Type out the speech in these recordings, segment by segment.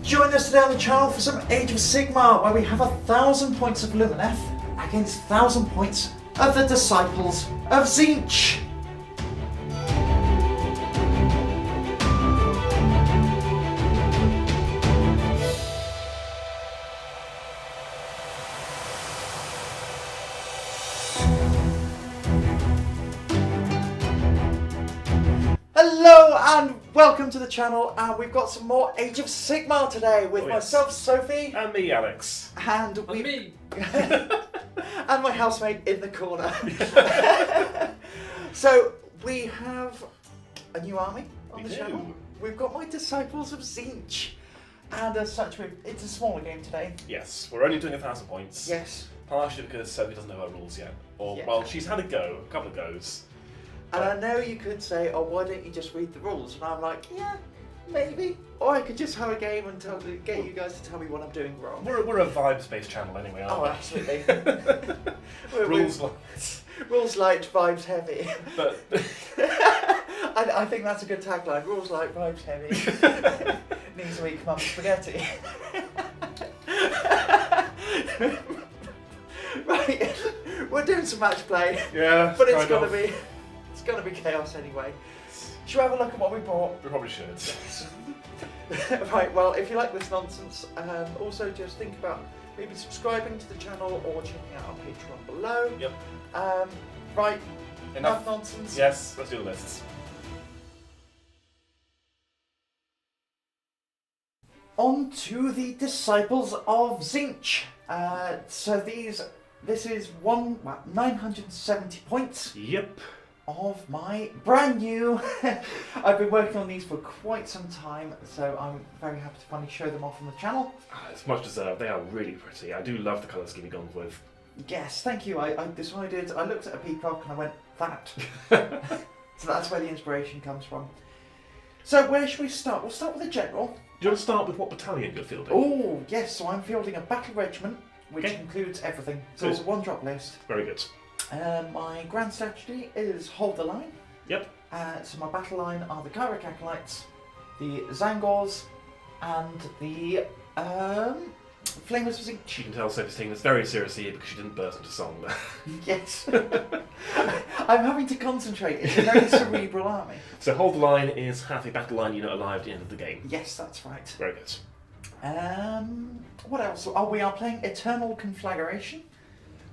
Join us today on the channel for some Age of Sigmar, where we have 1,000 points of Lumineth against 1,000 points of the Disciples of Tzeentch. Hello and welcome to the channel, and we've got some more Age of Sigmar today with myself, Sophie, and me, Alex, and me, and my housemate in the corner. So we have a new army on the channel. We've got my Disciples of Tzeentch, and as such, it's a smaller game today. Yes, we're only doing 1,000 points. Yes, partially because Sophie doesn't know her rules yet, or well, she's had a couple of goes. And I know you could say, oh, why don't you just read the rules? And I'm like, yeah, maybe. Or I could just have a game and get you guys to tell me what I'm doing wrong. We're a vibes-based channel anyway, aren't we? Oh, absolutely. Rules light. Rules light, vibes heavy. But I think that's a good tagline. Rules light, vibes heavy. Knees weak, mum spaghetti. Right, we're doing some match play. Yeah, but it's gonna be chaos anyway. Should we have a look at what we bought? We probably should. Right, well, if you like this nonsense, also just think about maybe subscribing to the channel or checking out our Patreon below. Yep. Right, enough nonsense. Yes, let's do the lists. On to the Disciples of Tzeentch. So this is 970 points. Yep. Of my brand new. I've been working on these for quite some time, so I'm very happy to finally show them off on the channel. It's much deserved. They are really pretty. I do love the colour scheme you've gone with. Yes, thank you. This one I did. I looked at a peacock and I went, that. So that's where the inspiration comes from. So where should we start? We'll start with the general. Do you want to start with what battalion you're fielding? Oh, yes. So I'm fielding a battle regiment, which includes everything. So it's a one-drop list. Very good. My grand strategy is hold the line. Yep. So my battle line are the Scinari Cathallar, the Zangors, and the Flamers of Tzeentch. You can tell Sophie's taking this very seriously because she didn't burst into song there. Yes. I'm having to concentrate. It's a very cerebral army. So hold the line is half a battle line unit alive at the end of the game. Yes, that's right. Very good. What else? Oh, we are playing Eternal Conflagration,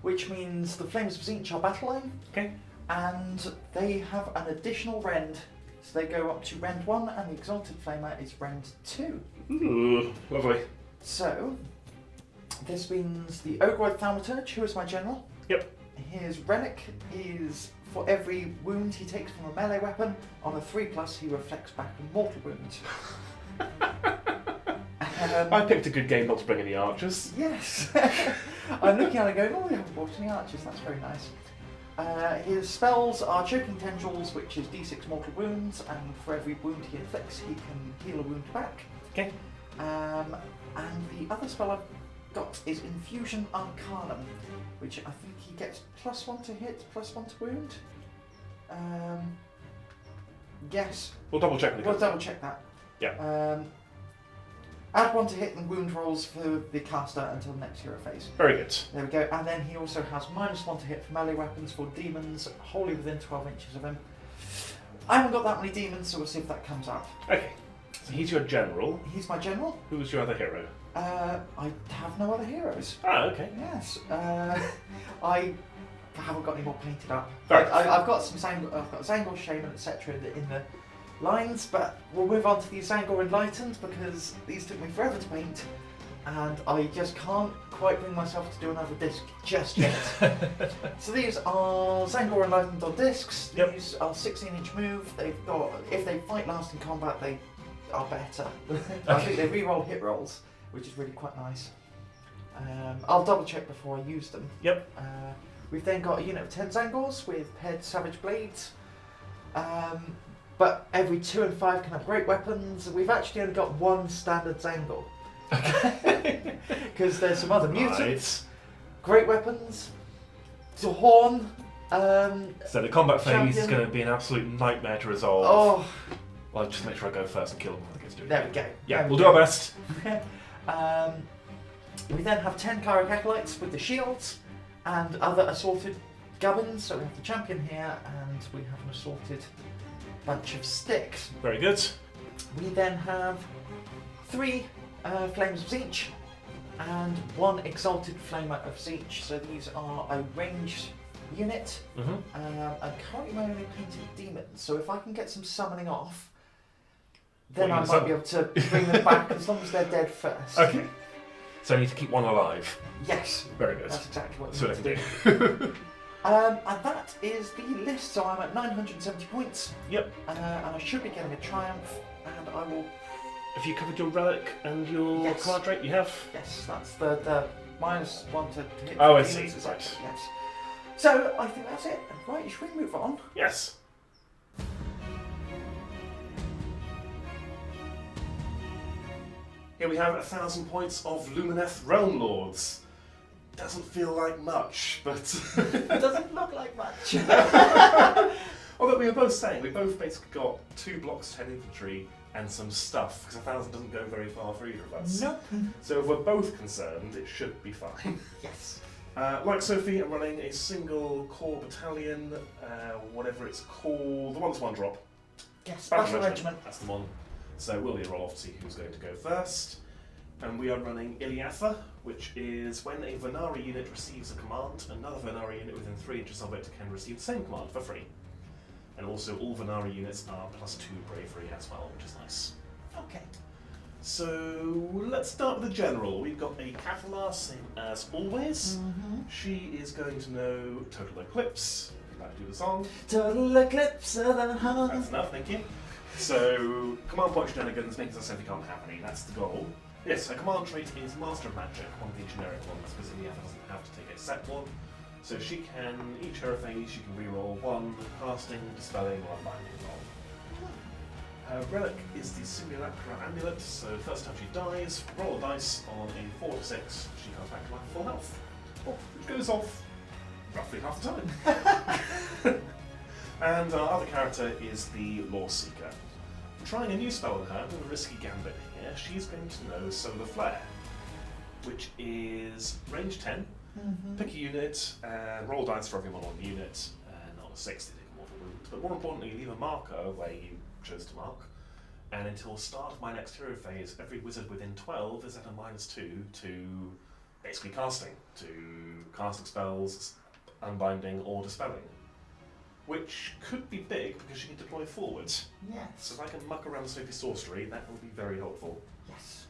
which means the Flames of Tzeentch are battle line. Okay. And they have an additional rend. So they go up to rend 1, and the Exalted Flamer is rend 2. Ooh, lovely. So, this means the Ogroid Thaumaturge, who is my general. Yep. His relic is for every wound he takes from a melee weapon, on a 3+, he reflects back mortal wounds. I picked a good game not to bring any archers. Yes. I'm looking at it going, oh, we haven't bought any archers, that's very nice. His spells are Choking Tendrils, which is d6 mortal wounds, and for every wound he inflicts, he can heal a wound back. Okay. And the other spell I've got is Infusion Arcanum, which I think he gets +1 to hit, +1 to wound. Yes. We'll double check. We'll double check that. Yeah. Add 1 to hit and wound rolls for the caster until the next hero phase. Very good. There we go. And then he also has -1 to hit for melee weapons for demons wholly within 12 inches of him. I haven't got that many demons, so we'll see if that comes up. Okay. So he's your general. He's my general. Who's your other hero? I have no other heroes. Ah, okay. Yes. I haven't got any more painted up. Right. I've got some I've got Zangor, Shaman, etc. in the lines, but we'll move on to the Zangor Enlightened because these took me forever to paint, and I just can't quite bring myself to do another disc just yet. So these are Zangor Enlightened on discs. Yep. These are 16-inch move. They've got, if they fight last in combat, they are better. I think they re-roll hit rolls, which is really quite nice. I'll double check before I use them. Yep. We've then got a unit of 10 Zangors with paired Savage Blades. But every 2 and 5 can have great weapons. We've actually only got 1 standard Zangor. Because there's some other mutants, great weapons, Khorne. So the combat phase is champion. going to be an absolute nightmare to resolve. Oh, Well, just make sure I go first and kill them before they get to do it. There we go. Yeah, we'll do our best. We then have 10 Scinari Cathallar with the shields and other assorted gubbins. So we have the champion here, and we have an assorted bunch of sticks. Very good. We then have 3 Flames of Tzeentch and 1 Exalted Flamer of Tzeentch. So these are a ranged unit. And currently my only painted demons. So if I can get some summoning off, then I might be able to bring them back as long as they're dead first. Okay. So I need to keep one alive. Yes. Very good. That's exactly what So we let's need do. to do. And that is the list. So I'm at 970 points. Yep. And I should be getting a triumph. And I will. Have you covered your relic and your card rate? You have? Yes, that's the -1 to hit. Oh, I demons, see. etc. Right. Yes. So I think that's it. Right, should we move on? Yes. Here we have 1,000 points of Lumineth Realm-lords. Doesn't feel like much, but... It doesn't look like much. Although we were both saying, we both basically got 2 blocks 10 infantry and some stuff, because 1,000 doesn't go very far for either of us. Nope. So if we're both concerned, it should be fine. Yes. Like Sophie, I'm running a single core battalion, whatever it's called, the one that's 1 drop. Yes, Battle Regiment. That's the one. So we'll need a roll off to see who's going to go first. And we are running Iliatha, which is when a Vanari unit receives a command, another Vanari unit within 3 inches of it can receive the same command for free. And also all Vanari units are +2 bravery as well, which is nice. Okay. So let's start with the general. We've got a Cathallar, same as always. She is going to know Total Eclipse. If you'd like to do the song. Total Eclipse of the Heart. That's enough, thank you. So, command point shenanigans, making us Sophie can't have any, that's the goal. Yes, her command trait is Master of Magic, one of the generic ones, because Iliatha doesn't have to take a set one. So she can, each her phase, she can reroll 1 casting, dispelling, or unbinding roll. Her relic is the Simulacra Amulet, so first time she dies, roll a dice on a 4 to 6, she comes back to life full health. Which goes off roughly half the time. And our other character is the Loreseeker. Trying a new spell on her, with a risky gambit here, she's going to know Solar Flare, which is range 10. Pick a unit, and roll dice for everyone on the unit, and on a 6 they take a mortal wound. But more importantly, leave a marker where you chose to mark, and until start of my next hero phase, every wizard within 12 is at a -2 to basically casting spells, unbinding, or dispelling. Which could be big because she can deploy forward. Yes. So if I can muck around Sophie's sorcery, that will be very helpful. Yes.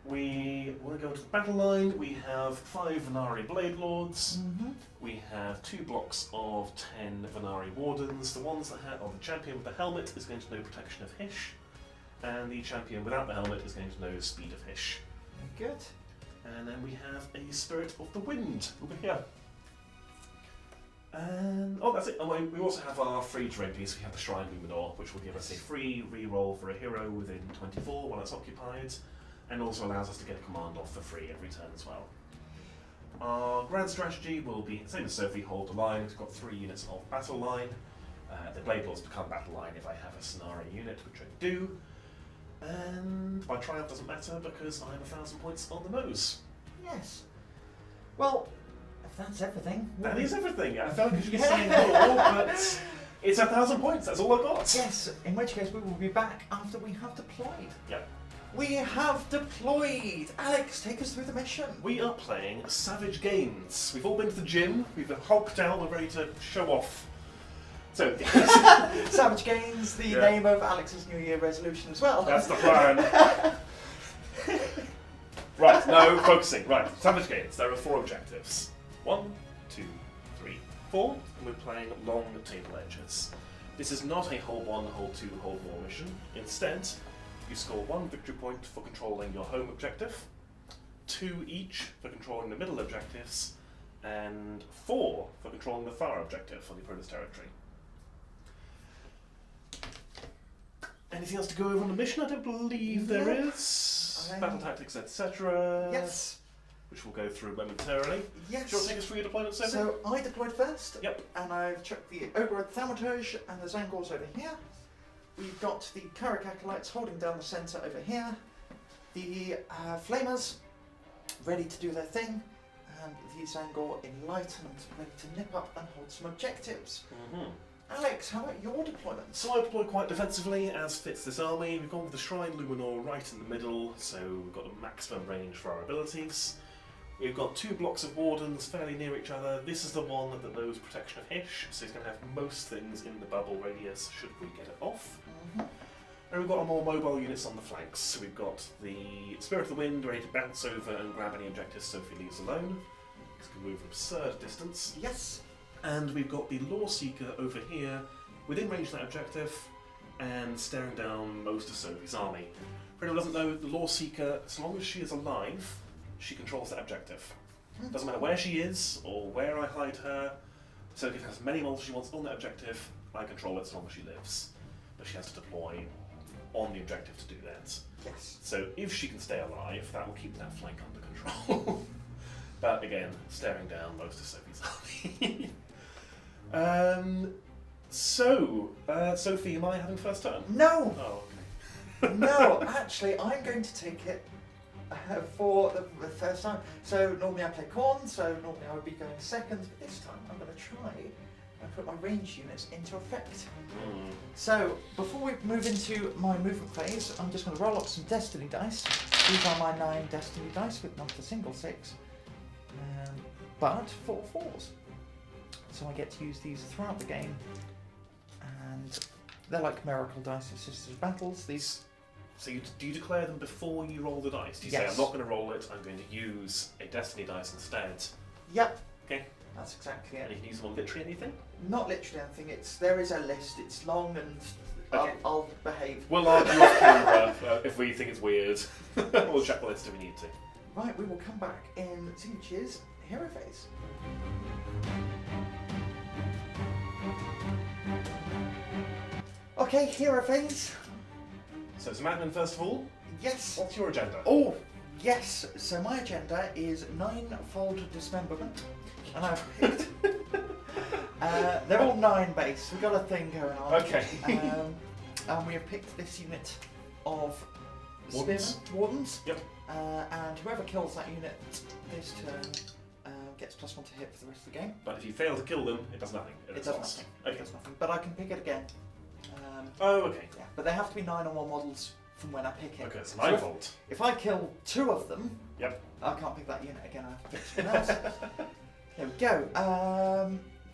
We want to go into the battle line. We have 5 Vanari Bladelords. We have 2 blocks of 10 Vanari Wardens. The ones that have, the champion with the helmet is going to know Protection of Hish, and the champion without the helmet is going to know Speed of Hish. Very good. And then we have a Spirit of the Wind over here. And that's it. And we also have our free terrain piece. We have the Shrine Luminor, which will give us a free reroll for a hero within 24 while it's occupied, and also allows us to get a command off for free every turn as well. Our grand strategy will be same as Sophie, hold the line. We've got 3 units of battle line. The Bladelords become battle line if I have a Scinari unit, which I do. And my triumph doesn't matter because I'm 1,000 points on the nose. Yes. Well, if that's everything. That is everything. I felt like I should be saying more, but it's 1,000 points. That's all I got. Yes, in which case we will be back after we have deployed. Yep. We have deployed! Alex, take us through the mission. We are playing Savage Gains. We've all been to the gym, we've hulked out, we're ready to show off. So, Savage Gains, the name of Alex's New Year resolution as well. That's the plan. Right, no, focusing. Right, Savage Gains. There are 4 objectives. 1, 2, 3, 4, and we're playing long table edges. This is not a hold 1, hold 2, hold more mission. Instead, you score 1 victory point for controlling your home objective, 2 each for controlling the middle objectives, and 4 for controlling the far objective on the opponent's territory. Anything else to go over on the mission? I don't believe there is. Battle tactics, etc. Yes. Which we'll go through momentarily. Yes. Do you want to take us through your deployment, Sophie? So I deployed first. Yep. And I've chucked the Ogre Thaumaturge and the Zangors over here. we've got the Scinari Cathallar holding down the centre over here. The Flamers ready to do their thing. And the Zangor enlightened, ready to nip up and hold some objectives. Alex, how about your deployment? So I deploy quite defensively, as fits this army. We've gone with the Shrine Luminor right in the middle, so we've got a maximum range for our abilities. We've got 2 blocks of Wardens fairly near each other. This is the one that knows protection of Hish, so he's going to have most things in the bubble radius should we get it off. And we've got our more mobile units on the flanks. So we've got the Spirit of the Wind ready to bounce over and grab any objectives Sophie leaves alone. It's going to move an absurd distance. Yes. And we've got the Loreseeker over here, within range of that objective, and staring down most of Sophie's army. For anyone who doesn't know, the Loreseeker, as long as she is alive, she controls that objective. Doesn't matter where she is, or where I hide her. Sophie has as many models she wants on that objective, I control it as long as she lives. But she has to deploy on the objective to do that. Yes. So if she can stay alive, that will keep that flank under control. But again, staring down most of Sophie's army. Sophie, am I having first turn? No! Oh, okay. No, actually, I'm going to take it for the first time. So normally I play Khorne, so normally I would be going second, but this time I'm going to try and put my range units into effect. So before we move into my movement phase, I'm just going to roll up some Destiny dice. These are my 9 Destiny dice with not a single 6, but 4 4s. So I get to use these throughout the game, and they're like miracle dice in Sisters of Battles. These. So do you declare them before you roll the dice? Do you Yes. say, I'm not going to roll it, I'm going to use a Destiny dice instead? Yep. Okay. That's exactly And it. you can use them on literally anything? Not literally anything. There is a list. It's long and Okay. I'll behave. We'll argue off camera if we think it's weird. We'll check the list if we need to. Right, we will come back in Tzeentch's hero phase. Okay, hero phase. So it's Madman first of all. Yes. What's your agenda? Oh, yes. So my agenda is 9-fold dismemberment, and I've picked. They're all 9 base. We've got a thing going on. Okay. And we have picked this unit of Wardens. Wardens. Yep. And whoever kills that unit this turn gets +1 to hit for the rest of the game. But if you fail to kill them, it does nothing. It It's does lost. nothing. Okay. It does nothing. But I can pick it again. Oh, okay. Yeah, but they have to be 9 or more models from when I pick it. Okay, it's So 9-fold. if I kill 2 of them, Yep. I can't pick that unit again. I have to pick someone else. There we go.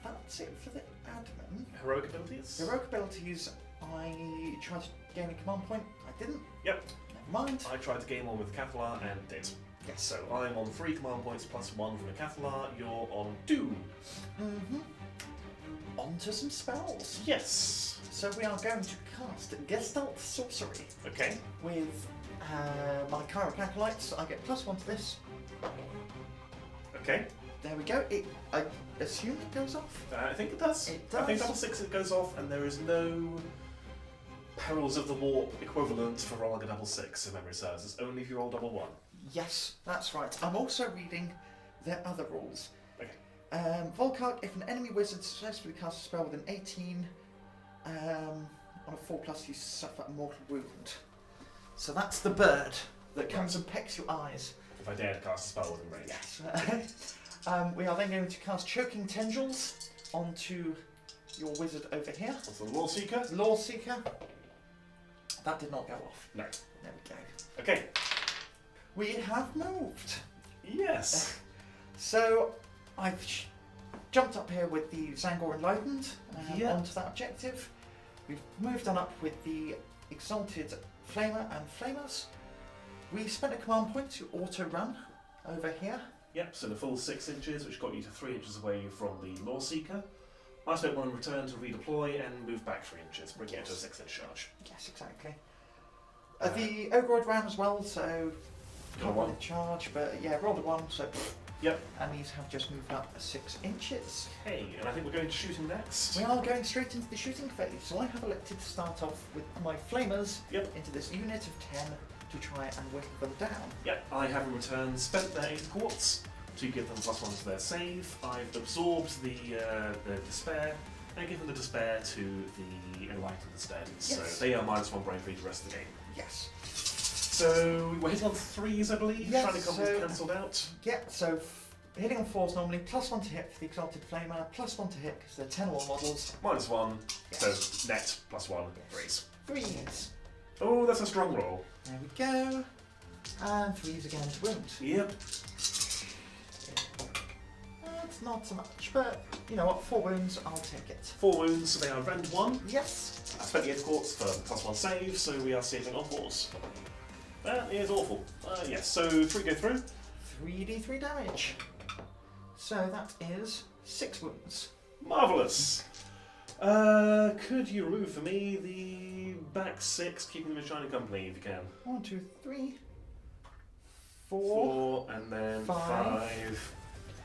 That's it for the admin. Heroic abilities? Heroic abilities. I tried to gain a command point. I didn't. Yep. Never mind. I tried to game one with Cathallar and did. Yes. So I'm on 3 command points +1 from the Cathallar. You're on 2. On to some spells. Yes. So we are going to cast Gestalt Sorcery Okay. with my Scinari Cathallar. I get +1 to this. Okay. There we go. I assume it goes off. I think it does. It I think does. double 6 it goes off, and there is no Perils of the Warp equivalent for rolling a double 6, if memory serves. It's only if you roll double 1. Yes, that's right. I'm also reading their other rules. Okay. Volkart, if an enemy wizard successfully casts a spell with an 18, on a 4+, you suffer a mortal wound. So that's the bird that comes and pecks your eyes. If I dare to cast a spell within range. Yes. We are then going to cast Choking Tendrils onto your wizard over here. What's the Loreseeker? Loreseeker. That did not go off. No. There we go. Okay. We have moved. Yes. So I've jumped up here with the Zangor Enlightened onto that objective. We've moved on up with the Exalted Flamer and Flamers. We spent a command point to auto-run over here. Yep, so the full 6 inches, which got you to 3 inches away from the Loreseeker. I spent 1 in return to redeploy and move back 3 inches, bringing it to a 6-inch charge. Yes, exactly. The Ogroid ran as well, so Got not one. really charge, but yeah, rolled a 1, so Yep. and these have just moved up 6 inches. Okay, and I think we're going to shooting next. We are going straight into the shooting phase, so I have elected to start off with my Flamers into this unit of 10 to try and whittle them down. Yep, I have in return spent their 8 quartz to give them +1 to their save. I've absorbed the despair and give them the Despair to the Enlightened instead. Yes. So they are -1 bravery the rest of the game. Yes. So we're hitting on 3s, I believe. Yes, Shrine Company's so- cancelled out. Yeah, so hitting on 4s normally, +1 to hit for the Exalted Flamer, +1 to hit because they're 10 or more models. -1, Yes. so net +1, 3s. 3s. Oh, that's a strong roll. There we go. And 3s again to wound. Yep. That's not so much, but you know what, 4 wounds, I'll take it. 4 wounds, so they are rend 1. Yes. I spent the 8 quartz for +1 save, so we are saving on 4s. That is awful. Yes, so 3 go through. 3d3 damage. So that is 6 wounds. Marvellous! Could you remove for me the back 6, keeping them in Shining Company if you can? 1, 2, 3, 4, 4, and then 5, 5,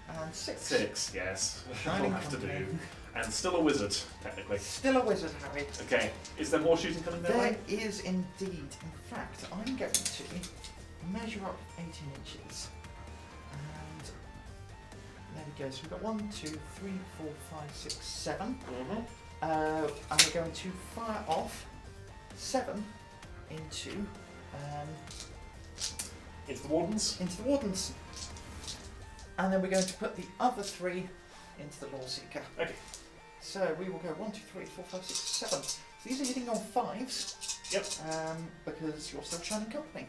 and 6. 6, yes. Shining I'll have to Company. do. And still a wizard, technically. Still a wizard, Harry. Okay, is there more shooting coming their There way? is indeed. In fact, I'm going to measure up 18 inches. And there we go. So we've got 1, 2, 3, 4, 5, 6, 7. Mm-hmm. And we're going to fire off 7 into Into the Wardens. the Wardens. And then we're going to put the other 3 into the Loreseeker. Okay. So we will go 1, 2, 3, 4, 5, 6, 7. So these are hitting on 5s. Yep. Because you're still Shining Company.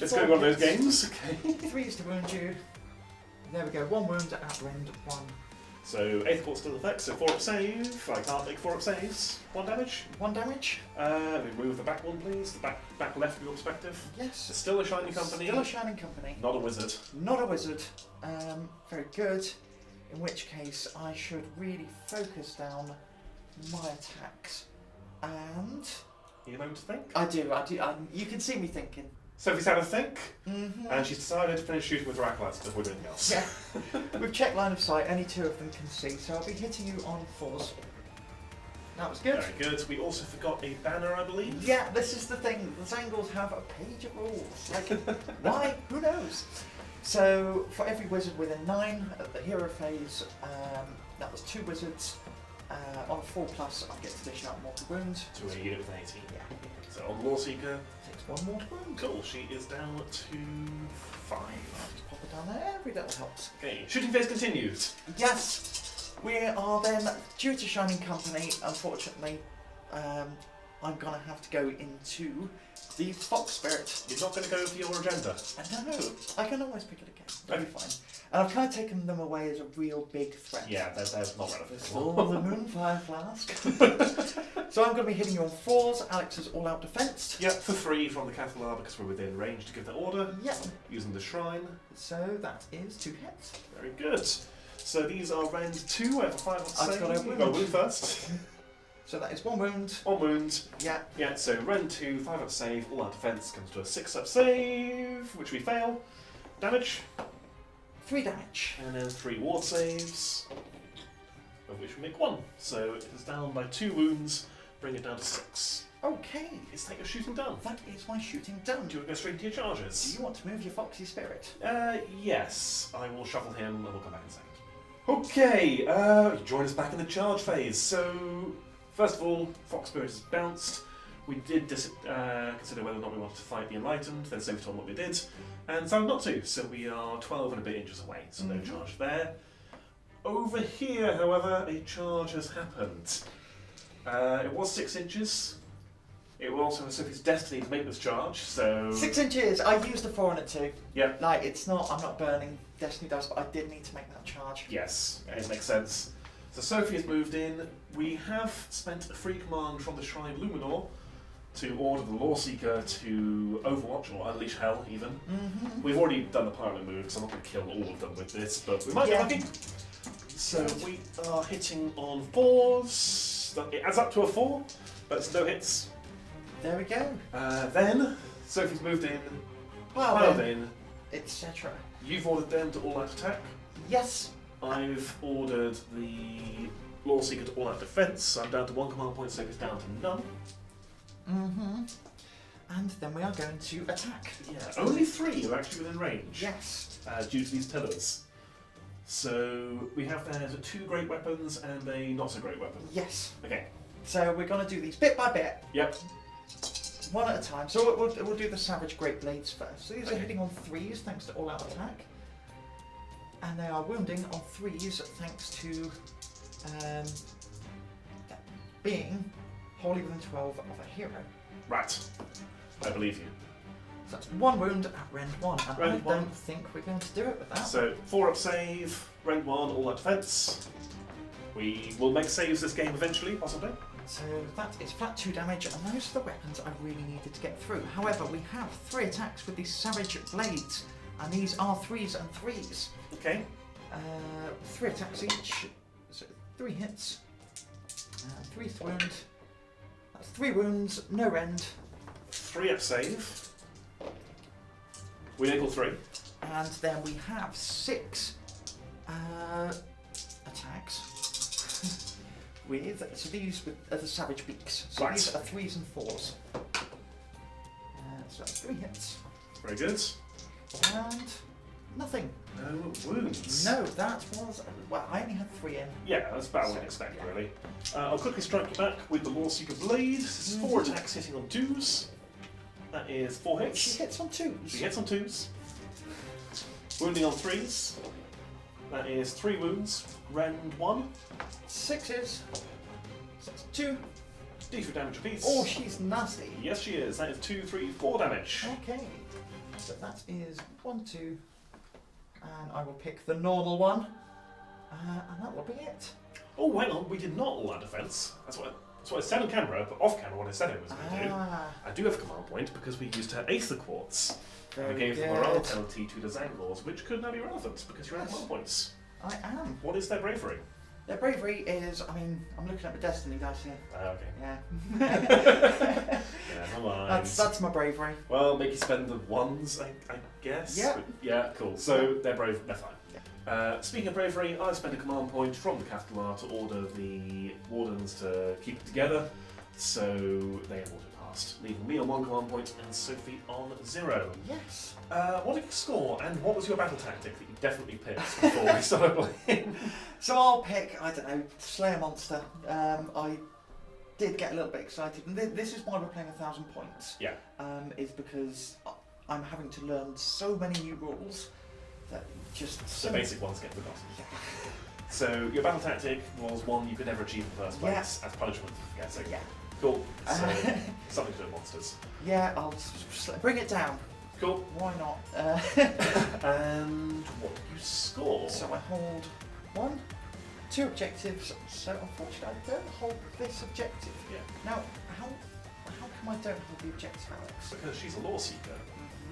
Let's go to one of those games. Okay. 3s to wound you. There we go. 1 wound at rend 1. So 8th Court still effects, so 4 up save. I can't make 4 up saves. 1 damage. 1 damage. Remove the back one, please. The back left from your perspective. Yes. It's still a Shining Company. Still a Shining Company. Not a wizard. Not a wizard. Very good. In which case, I should really focus down my attacks. And You know what to think? I do. You can see me thinking. Sophie's had a think, Mm-hmm. and she's decided to finish shooting with her acolytes before doing anything else. Yeah. We've checked line of sight. Only 2 of them can see, so I'll be hitting you on 4s. That was good. Very good. We also forgot a banner, I believe. Yeah, this is the thing. The Zangles have a page of rules. Like, why? Who knows? So, for every wizard within 9 at the hero phase, that was 2 wizards. On a 4+, I get to dish out mortal wound. To a unit with an 18. Yeah. So on the Loreseeker, Takes 1 mortal wound. cool. She is down to 5. Just pop it down there. Every little helps. Okay. Shooting phase continues. Yes, we are then, due to Shining Company, unfortunately, I'm going to have to go into the Fox Spirit. You're not going to go for your agenda. I know, I can always pick it again, that'll be fine. And I've kind of taken them away as a real big threat. Yeah, they're not relevant. Oh, the Moonfire Flask. So I'm going to be hitting you on 4s, Alex is all out defensed. Yep, for 3 from the Cathallar because we're within range to give that order. Yep, Using the Shrine. so that is 2 hits. Very good. So these are rend 2. I have a 5 on I've save. got a wound. Got a wound first. So that is 1 wound. 1 wound. Yeah, Yeah, so rend 2, 5 up save. All our defense comes to a 6 up save, which we fail. Damage. 3 damage. And then 3 ward saves, of which we make 1. So it is down by 2 wounds, bring it down to 6. Okay, Is that your shooting done? that is my shooting done. Do you want to go straight into your Do charges? you want to move your Foxy Spirit? Yes. I will shuffle him and we'll come back in a second. Okay, you join us back in the charge phase. So, first of all, Fox Spirit has bounced. We did consider whether or not we wanted to fight the Enlightened, then Sophie told what we did, and decided not to, so we are 12 and a bit inches away, so no charge there. Over here, however, a charge has happened. It was 6 inches. It will also have Sophie's destiny to make this charge, so... 6 inches! I used a 4 and a 2. Yeah. Like, it's not, I'm not burning Destiny Dust, but I did need to make that charge. Yes, it makes sense. So Sophie has moved in. We have spent a free command from the Shrine Luminor to order the Loreseeker to Overwatch, or Unleash Hell even. Mm-hmm. We've already done the pilot move, because I'm not going to kill all of them with this, but we might Yeah. be lucky. So we are hitting on 4s. It adds up to a 4, but it's no hits. There we go. Then, Sophie's moved in, Well, piled then, in. etc. You've ordered them to all-out attack. Yes. I've ordered the Loreseeker to all-out defense, so I'm down to 1 command point, Sophie's down to none. Mm-hmm. And then we are going to attack. Yeah, only 3 are actually within range. Yes. Due to these pillars. So we have there 2 great weapons and a not so great weapon. Yes. Okay. So we're going to do these bit by bit. Yep. One at a time. So we'll do the Savage Great Blades first. So these are Okay. hitting on 3s thanks to all-out attack. And they are wounding on 3s thanks to being wholly within 12 of a hero. Right. I believe you. So that's 1 wound at Rend 1, and Rend I 1. don't think we're going to do it with that. So 4 up save, Rend 1, all out defense. We will make saves this game eventually, possibly. So that is flat 2 damage, and those are the weapons I really needed to get through. However, we have 3 attacks with these Savage Blades, and these are 3s and 3s. Okay. 3 attacks each, so 3 hits, 3 wound. That's 3 wounds, no rend. 3 up save. We equal 3. And then we have 6 attacks with, so these are the Savage Beaks. So Right. these are 3s and 4s. So that's 3 hits. Very good. And nothing. No wounds. No, that was, well, I only had 3 in. Yeah, that's about what I'd expect, really. I'll quickly strike you back with the Loreseeker Blade. This is 4 attacks hitting on 2s. That is 4 hits. She hits on 2s. She hits on 2s. Wounding on 3s. That is 3 wounds. Rend 1. 6s. So that's 2. D4 damage apiece. Oh, she's nasty. Yes, she is. That is 2, 3, 4 damage. Okay. So that is 1, 2. And I will pick the normal one. And that will be it. Oh, hang on. We did not all our defense. That's what I said on camera, but off camera what I said I was going to do. I do have a command point because we used her Aether Quartz. And we gave the morale penalty to the Zangors, which could now be relevant because you're at command points. I am. What is their bravery? Their bravery is, I mean, I'm looking at the Destiny dice here. Okay. Yeah. Yeah, no lines. That's my bravery. Well, make you spend the 1s, I guess. Yeah. But yeah, cool. So they're brave. They're fine. Speaking of bravery, I spent a command point from the Cathallar to order the Wardens to keep it together, so they have auto-passed, leaving me on 1 command point and Sophie on 0. Yes. What did you score, and what was your battle tactic that you definitely picked before we started playing? So I'll pick, I don't know, slay a monster. I did get a little bit excited, and this is why we're playing 1,000 points. Yeah. Is because I'm having to learn so many new rules that just... The basic ones get forgotten. Yeah. So your battle tactic was one you could never achieve in the first place as punishment for forgetting. Yeah. Cool. So something to do with monsters. Yeah, I'll bring it down. Cool. Why not? And what did you score? So I hold 1, 2 objectives. So unfortunately, I don't hold this objective. Yeah. Now, how come I don't hold the objective, Alex? Because she's a Loreseeker,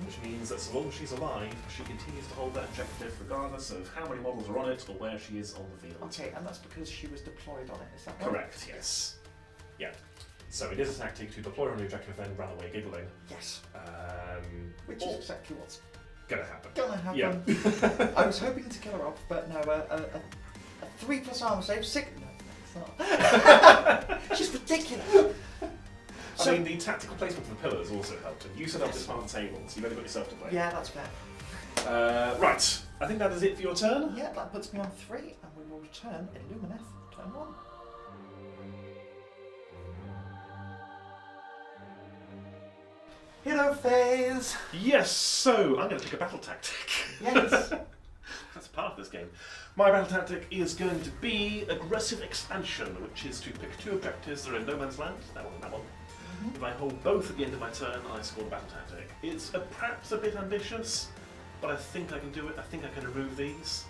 which means that so long as she's alive, she continues to hold that objective regardless of how many models are on it or where she is on the field. Okay, and that's because she was deployed on it. Is that right? Correct. Yes. Yeah. So it is a tactic to deploy on the objective, then run away giggling. Yes. Which Which is exactly what's gonna happen. gonna happen. Yeah. I was hoping to kill her off, but no. A 3+ armor save, 6. No, it's not. She's ridiculous. I mean, the tactical placement of the pillars also helped, and you set up this one on the table, so you've only got yourself to blame. Yeah, that's fair. Right. I think that is it for your turn. Yeah, that puts me on 3, and we will return in Lumineth, turn 1. Hero phase! Yes, so I'm going to pick a battle tactic. Yes. That's part of this game. My battle tactic is going to be aggressive expansion, which is to pick 2 objectives that are in no man's land, that one and that one. If I hold both at the end of my turn, I score the battle tactic. It's perhaps a bit ambitious, but I think I can do it. I think I can remove these,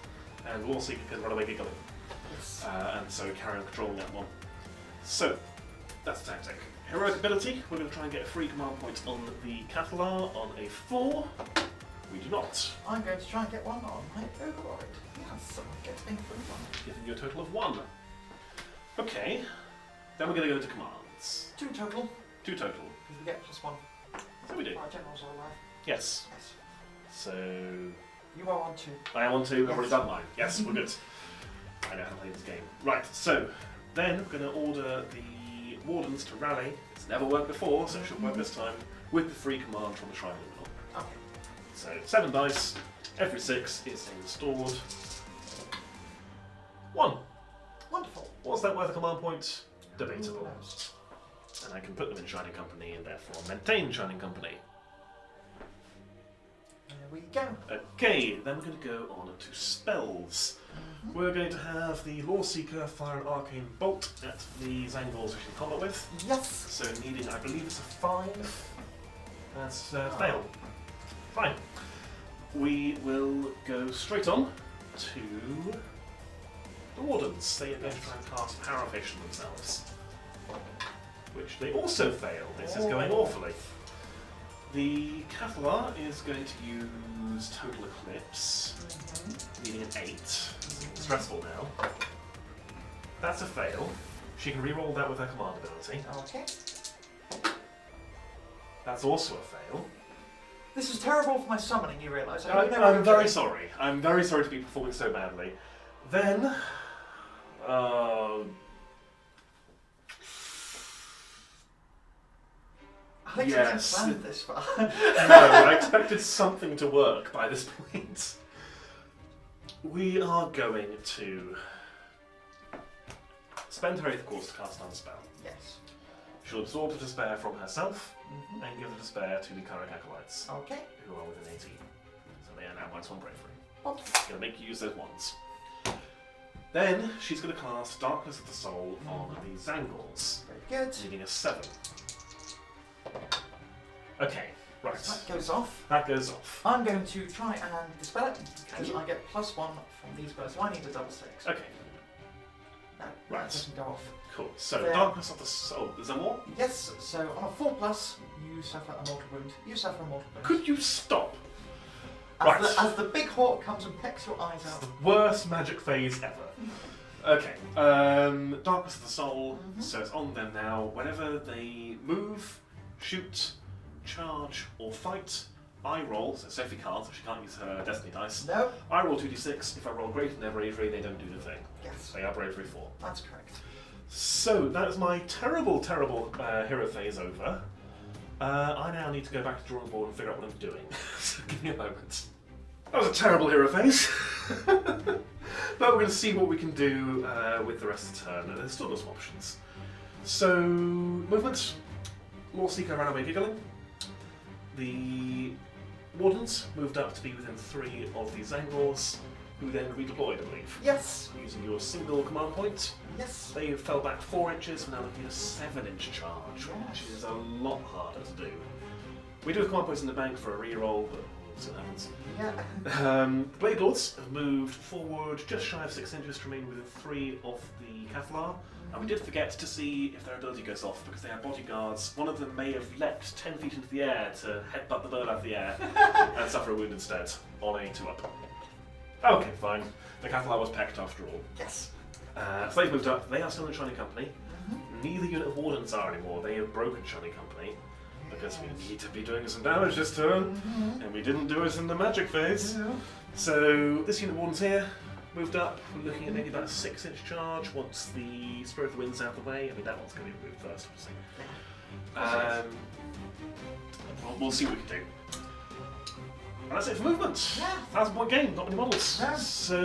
and Loreseeker can run away giggling. Yes. And so carry on controlling that one. So, that's the tactic. Heroic ability, we're going to try and get a free command point on the Cathallar on a 4. We do not. I'm going to try and get one on my override. Yes, I get a free one. Giving you a total of 1. Okay, then we're going to go into commands. 2 total. 2 total. Because we get +1. So we do. My generals are alive. Yes. Yes. So, You are on 2. I am on 2, I've Yes. already done mine. Yes, we're good. I know how to play this game. Right, so, then we're going to order the Wardens to rally. It's never worked before, so it should work this time, with the free command from the Shrine Luminor. Okay. So 7 dice, every 6 is restored. 1. Wonderful. Was that worth a command point? Debatable. Who knows? And I can put them in Shining Company and therefore maintain Shining Company. There we go. Okay, then we're going to go on to spells. We're going to have the Loreseeker fire an arcane bolt at the Zangors which in combat with. Yes. So needing, I believe it's a 5. That's fail. Fine. We will go straight on to the Wardens. They are going to try and cast Parafish on themselves, which they also fail. This is going awfully. The Cathallar is going to use Total Eclipse, needing an 8. Stressful now. That's a fail. She can reroll that with her command ability. Okay. That's also a fail. This is terrible for my summoning, you realise. I'm very sorry. I'm very sorry to be performing so badly. Then... I didn't yes. plan this far. No, I expected something to work by this point. We are going to spend her 8th course to cast another spell. Yes. She'll absorb the despair from herself and give the despair to the current acolytes, Okay. who are within 18. So they are now -1 bravery. Okay. Going to make you use those ones. Then she's going to cast Darkness of the Soul on the Zangors, Very good. needing a 7. Okay, right. That goes off. That goes off. I'm going to try and dispel it because you? I get +1 from these guys, so I need a double 6. Okay, No, Right. that doesn't go off. cool. So There. Darkness of the Soul. Is there more? Yes, so on a 4+, you suffer a mortal wound. You suffer a mortal wound. Could you stop? As, Right. as the big hawk comes and pecks your eyes It's out. the worst magic phase ever. Okay, Darkness of the Soul, so it's on them now. Whenever they move, shoot, charge, or fight, I roll, so Sophie can't, so she can't use her Destiny dice. No? I roll 2d6, if I roll greater than their bravery, they don't do the thing. Yes, They are bravery 4. that's correct. So, that is my terrible, terrible hero phase over. I now need to go back to the drawing board and figure out what I'm doing. So give me a moment. That was a terrible hero phase. But we're going to see what we can do with the rest of the turn. There's still some options. So, movement. Loreseeker ran away giggling. The Wardens moved up to be within 3 of the Zangors, who then redeployed, I believe. Yes, Using your single command point. yes. They fell back 4 inches, we're now looking at a 7-inch charge, which is a lot harder to do. We do have command points in the bank for a reroll, but we'll see what happens. Yeah. The Bladelords have moved forward just shy of 6 inches to remain within 3 of the Cathallar. And we did forget to see if their ability goes off because they have bodyguards. One of them may have leapt 10 feet into the air to headbutt the bird out of the air and suffer a wound instead on a 2-up. Okay, fine. The Cathallar was pecked after all. Yes. So they've moved up. They are still in Shining Company. Neither unit of Wardens are anymore. They have broken Shining Company because we need to be doing some damage this turn, and we didn't do it in the magic phase. So this unit of Wardens here moved up. We're looking at maybe about a 6-inch charge once the Spirit of the Wind's out of the way. I mean, that one's going to be moved first, obviously. We'll see what we can do. And that's it for movement. Yeah. 1,000-point game, not many models. Yeah. So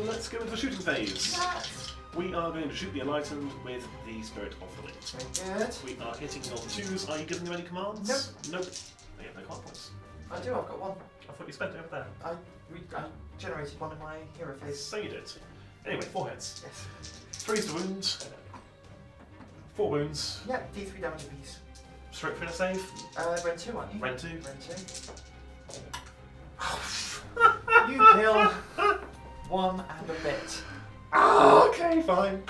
let's go into the shooting phase. Yes. We are going to shoot the Enlightened with the Spirit of the Wind. Very good. We are hitting on 2s. Are you giving them any commands? Nope. Nope. They have no command points. I do, I've got one. I thought you spent it over there. I generated one in my hero phase. So you did. Anyway, 4 hits. Yes. 3's the wound. 4 wounds. Yep, D3 damage apiece. Straight for a save. Ren 2, aren't you? Ren 2. Ren 2. You kill 1 and a bit. Oh, okay, fine.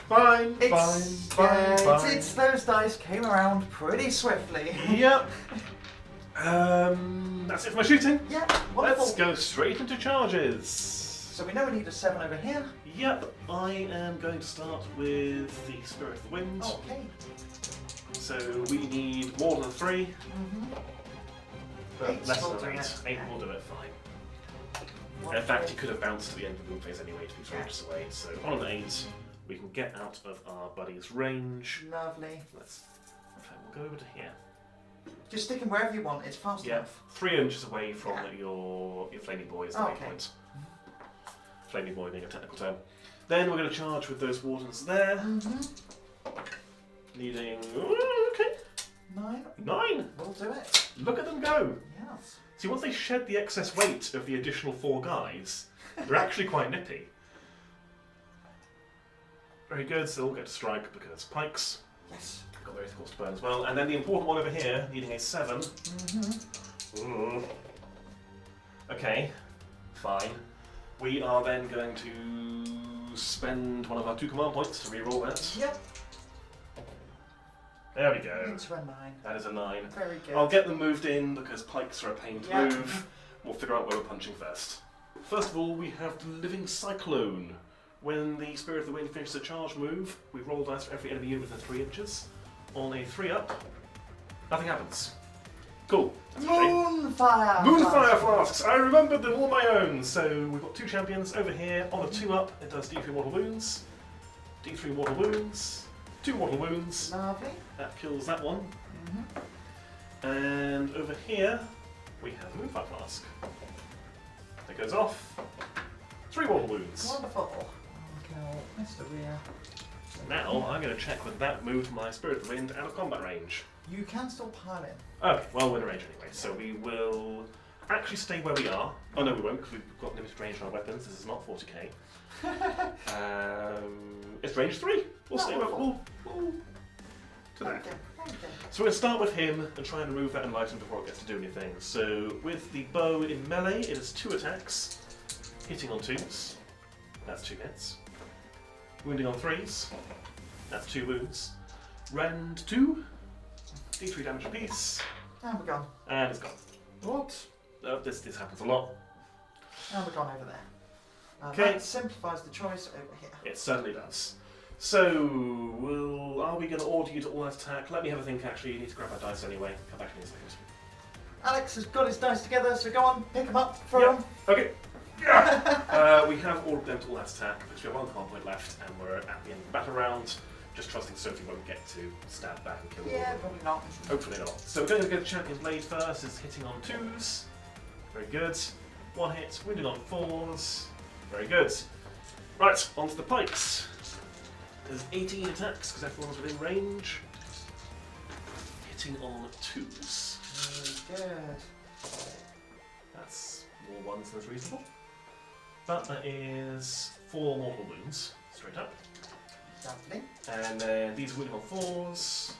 It's those dice came around pretty swiftly. Yep. That's it for my shooting. Yeah, wonderful. Let's go straight into charges. So we know we need a 7 over here. Yep, I am going to start with the Spirit of the Wind. Okay. So we need more than 3. But 8 less will than do 8. it. 8 will do it, fine. In fact, you could have bounced to the end of the move phase anyway to be 3 inches away. So on an 8, we can get out of our buddy's range. Lovely. Okay, we'll go over to here. Just stick him wherever you want, it's fast Yeah, enough. 3 inches away from your flaming boy is the main Okay. point. Flaming boy being a technical term. Then we're going to charge with those Wardens there. Needing... okay. 9. 9. We'll do it. Look at them go. Yes. See, once they shed the excess weight of the additional 4 guys, they're actually quite nippy. Very good, so we'll get to strike because pikes. Yes. Got very course to burn as well. And then the important one over here, needing a 7. Okay, fine. We are then going to spend one of our 2 command points to re-roll that. Yep. There we go. Into a 9. That is a 9. Very good. I'll get them moved in because pikes are a pain to move. We'll figure out where we're punching first. First of all, we have the Living Cyclone. When the Spirit of the Wind finishes a charge move, we roll dice for every enemy unit within 3 inches. On a 3-up, nothing happens. Cool. Moonfire! Moonfire Flasks! I remembered them all my own! So we've got 2 champions over here. On a 2-up, it does D3 mortal wounds, D3 mortal wounds, 2 mortal wounds. Lovely. That kills that one. And over here, we have a Moonfire Flask. That goes off. 3 mortal wounds. Wonderful. Okay, Mr. Rear. Now I'm going to check whether that moved my Spirit of the Wind out of combat range. You can still pile in. Okay, well we're in range anyway, so we will actually stay where we are. Oh no, we won't because we've got limited range on our weapons. This is not 40k. It's range 3. We'll stay where we'll to that. Thank you. So we're going to start with him and try and remove that enlightenment before it gets to do anything. So with the bow in melee, it is 2 attacks, hitting on 2s. That's 2 hits. Wounding on 3s. That's 2 wounds. Rend 2. D3 damage apiece. And we're gone. And it's gone. What? This happens a lot. And we're gone over there. Okay. That simplifies the choice over here. It certainly does. So, are we going to order you to all-out attack? Let me have a think actually. You need to grab our dice anyway. Come back in a second. Alex has got his dice together, so go on, pick them up, throw them. Okay. We have ordered them to all-out attack because we have 1 command point left and we're at the end of the battle round. Just trusting Sophie won't get to stab back and kill all Yeah, of them. probably not. Hopefully not. So we're going to go to Champion's Blade first. It's hitting on 2s. Very good. 1 hit, wounding on 4s. Very good. Right, onto the pikes. There's 18 attacks because everyone's within range. Hitting on 2s. Very good. That's more 1s than is reasonable. But that is 4 mortal wounds, straight up. Lovely. And then these wounding on 4s.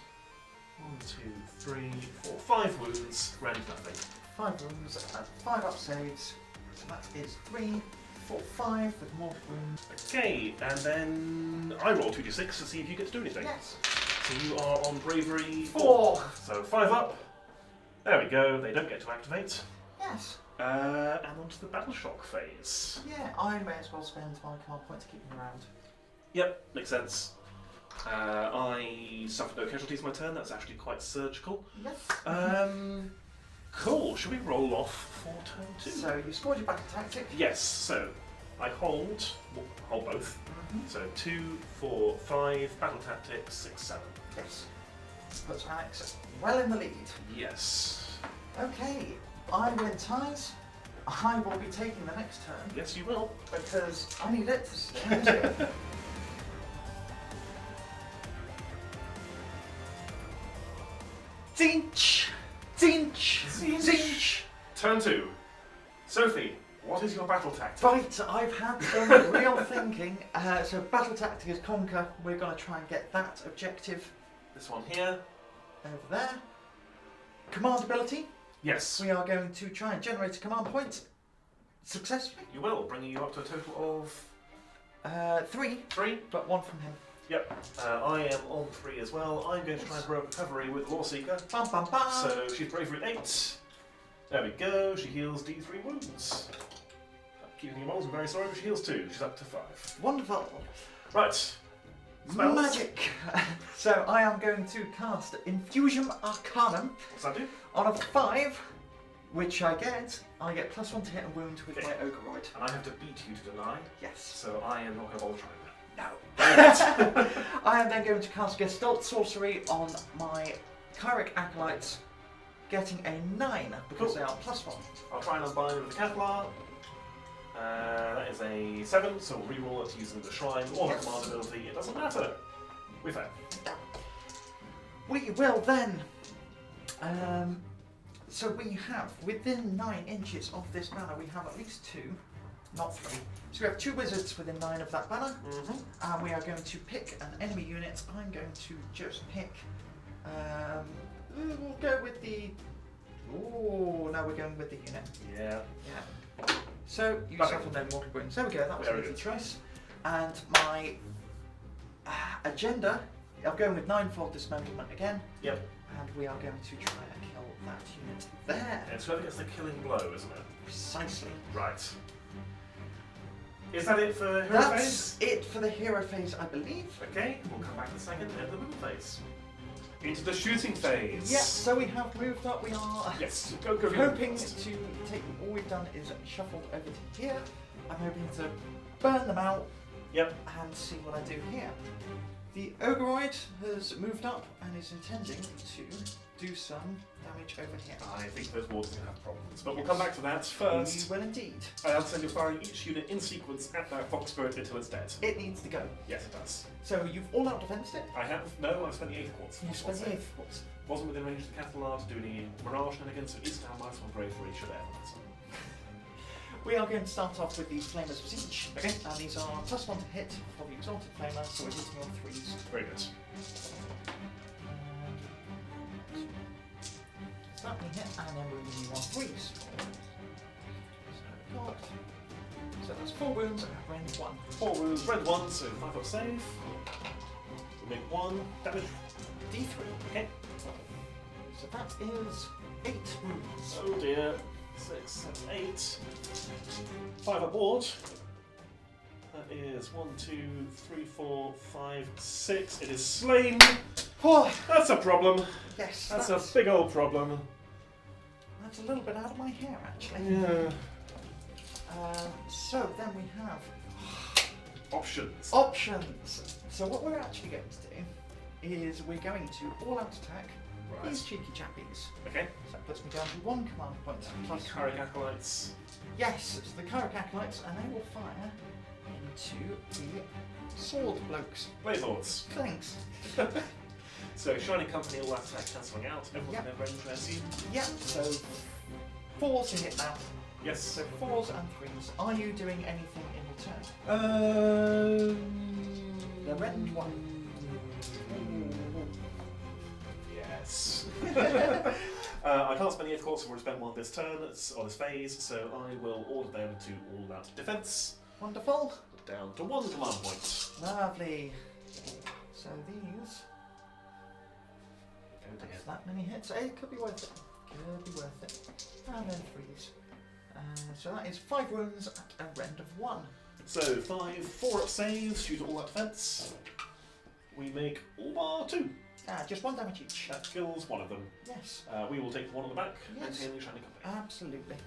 1, 2, 3, 4, 5 wounds. Rend nothing. 5 wounds and 5 up saves. So that is 3, 4, 5 with mortal wounds. Okay, and then I roll 2d6 to see if you get to do anything. Yes. So you are on bravery 4. So 5 up. There we go. They don't get to activate. Yes. And onto the battle shock phase. Yeah, I may as well spend my card point to keep them around. Yep, makes sense. I suffered no casualties my turn. That's actually quite surgical. Yes. Cool. Should we roll off for turn 2? So you scored your battle tactic. Yes. So I hold both. So 2, 4, 5 battle tactics, 6, 7. Yes. Puts Alex well in the lead. Yes. Okay, I win ties. I will be taking the next turn Yes, you will. because I need it to stay. Tzeentch! Tzeentch! Tzeentch! Turn 2. Sophie, what is your battle tactic? Right, I've had some real thinking. So battle tactic is conquer. We're going to try and get that objective This one here. over there. Command ability. Yes. We are going to try and generate a command point successfully. You will, bringing you up to a total of 3, 3. but 1 from him. Yep. I am on 3 as well. I'm going to try and throw a recovery with Loreseeker. Bam, bam, bam. So she's bravery 8. There we go. She heals D3 wounds. Keeping your rolls, I'm very sorry, but she heals 2. She's up to 5. Wonderful. Right. Spells. Magic. So I am going to cast Infusion Arcanum What's that do? on a 5, which I get +1 to hit and wound with Okay. my Ogreroid. And I have to beat you to deny. Yes. So I am not going to bother trying that. No. I am then going to cast Gestalt Sorcery on my Kyric Acolytes, getting a 9 because Cool. they are +1. I'll try and unbind with the Cathallar. That is a 7, so we'll reroll it using the Shrine or the Command ability. It doesn't matter. We fail. We will then. So we have, within 9 inches of this banner, we have at least 2, not 3. So we have 2 wizards within 9 of that banner. And we are going to pick an enemy unit. I'm going to just pick. We'll go with the. Oh, no, we're going with the unit. Yeah. Yeah. So you suffer no mortal wounds. There we go. That was an easy choice. And my agenda. I'm going with 9-fold dismemberment again. Yep. And we are going to try and kill that unit there. It's whoever gets the killing blow, isn't it? Precisely. Right. Is that it for hero That's phase? it for the hero phase, I believe. Okay, we'll come back in a second and the movement phase. Into the shooting phase. Yes, so we have moved up. We are Yes, go. hoping to take. All we've done is shuffled over to here. I'm hoping to burn them out. Yep. And see what I do here. The Ogreoid has moved up and is intending to do some damage over here. I think those wardens are going to have problems, but we'll come back to that first. We will indeed. I'll send you firing each unit in sequence at that fox spirit until it's dead. It needs to go. Yes, it does. So you've all out defensed it? I have. No, I've spent the 8th quartz. You spent the 8th quartz. Wasn't within range of the Cathallar to do any mirage shenanigans, so it's down minus 1 grade for each of them. We are going to start off with the Flamers of Tzeentch. Okay. And these are +1 to hit for the Exalted Flamer, so we're hitting on 3s. Very good. Start me hit, and then we're moving on 3s. So that's 4 wounds and range 1. 4 wounds, red 1, so 5 up save. We make 1 damage. D3. Okay. So that is 8 wounds. Oh dear. 6, 7, 8. 5 aboard. That is 1, 2, 3, 4, 5, 6. It is slain. Oh, That's a problem. yes. That's a big old problem. That's a little bit out of my hair, actually. Yeah. So then we have Options. options. So what we're actually going to do is we're going to all-out attack these cheeky chappies. Okay. So that puts me down to 1 command point. Plus Scinari Acolytes. Yes, it's the Scinari Acolytes, and they will fire into the sword blokes. Bladelords. Thanks. So, Shining Company, all that attack cancelling out. Everyone Yep. in their range, I assume. Yep, so 4s to hit now. Yes. So 4s and 3s. Are you doing anything in return? The red one. Yes. I can't spend the 8th quartz, so we'll spend 1 this turn, or this phase, so I will order them to all out defense. Wonderful. Down to 1 command point. Lovely. So these. That's that many hits. It could be worth it. Could be worth it. And then 3s. So that is 5 wounds at a rend of 1. So 5 4-up saves, shoot all out defense. We make all bar 2. Just 1 damage each. That kills 1 of them. Yes. We will take 1 on the back, Yes. maintaining Shining Company. Absolutely.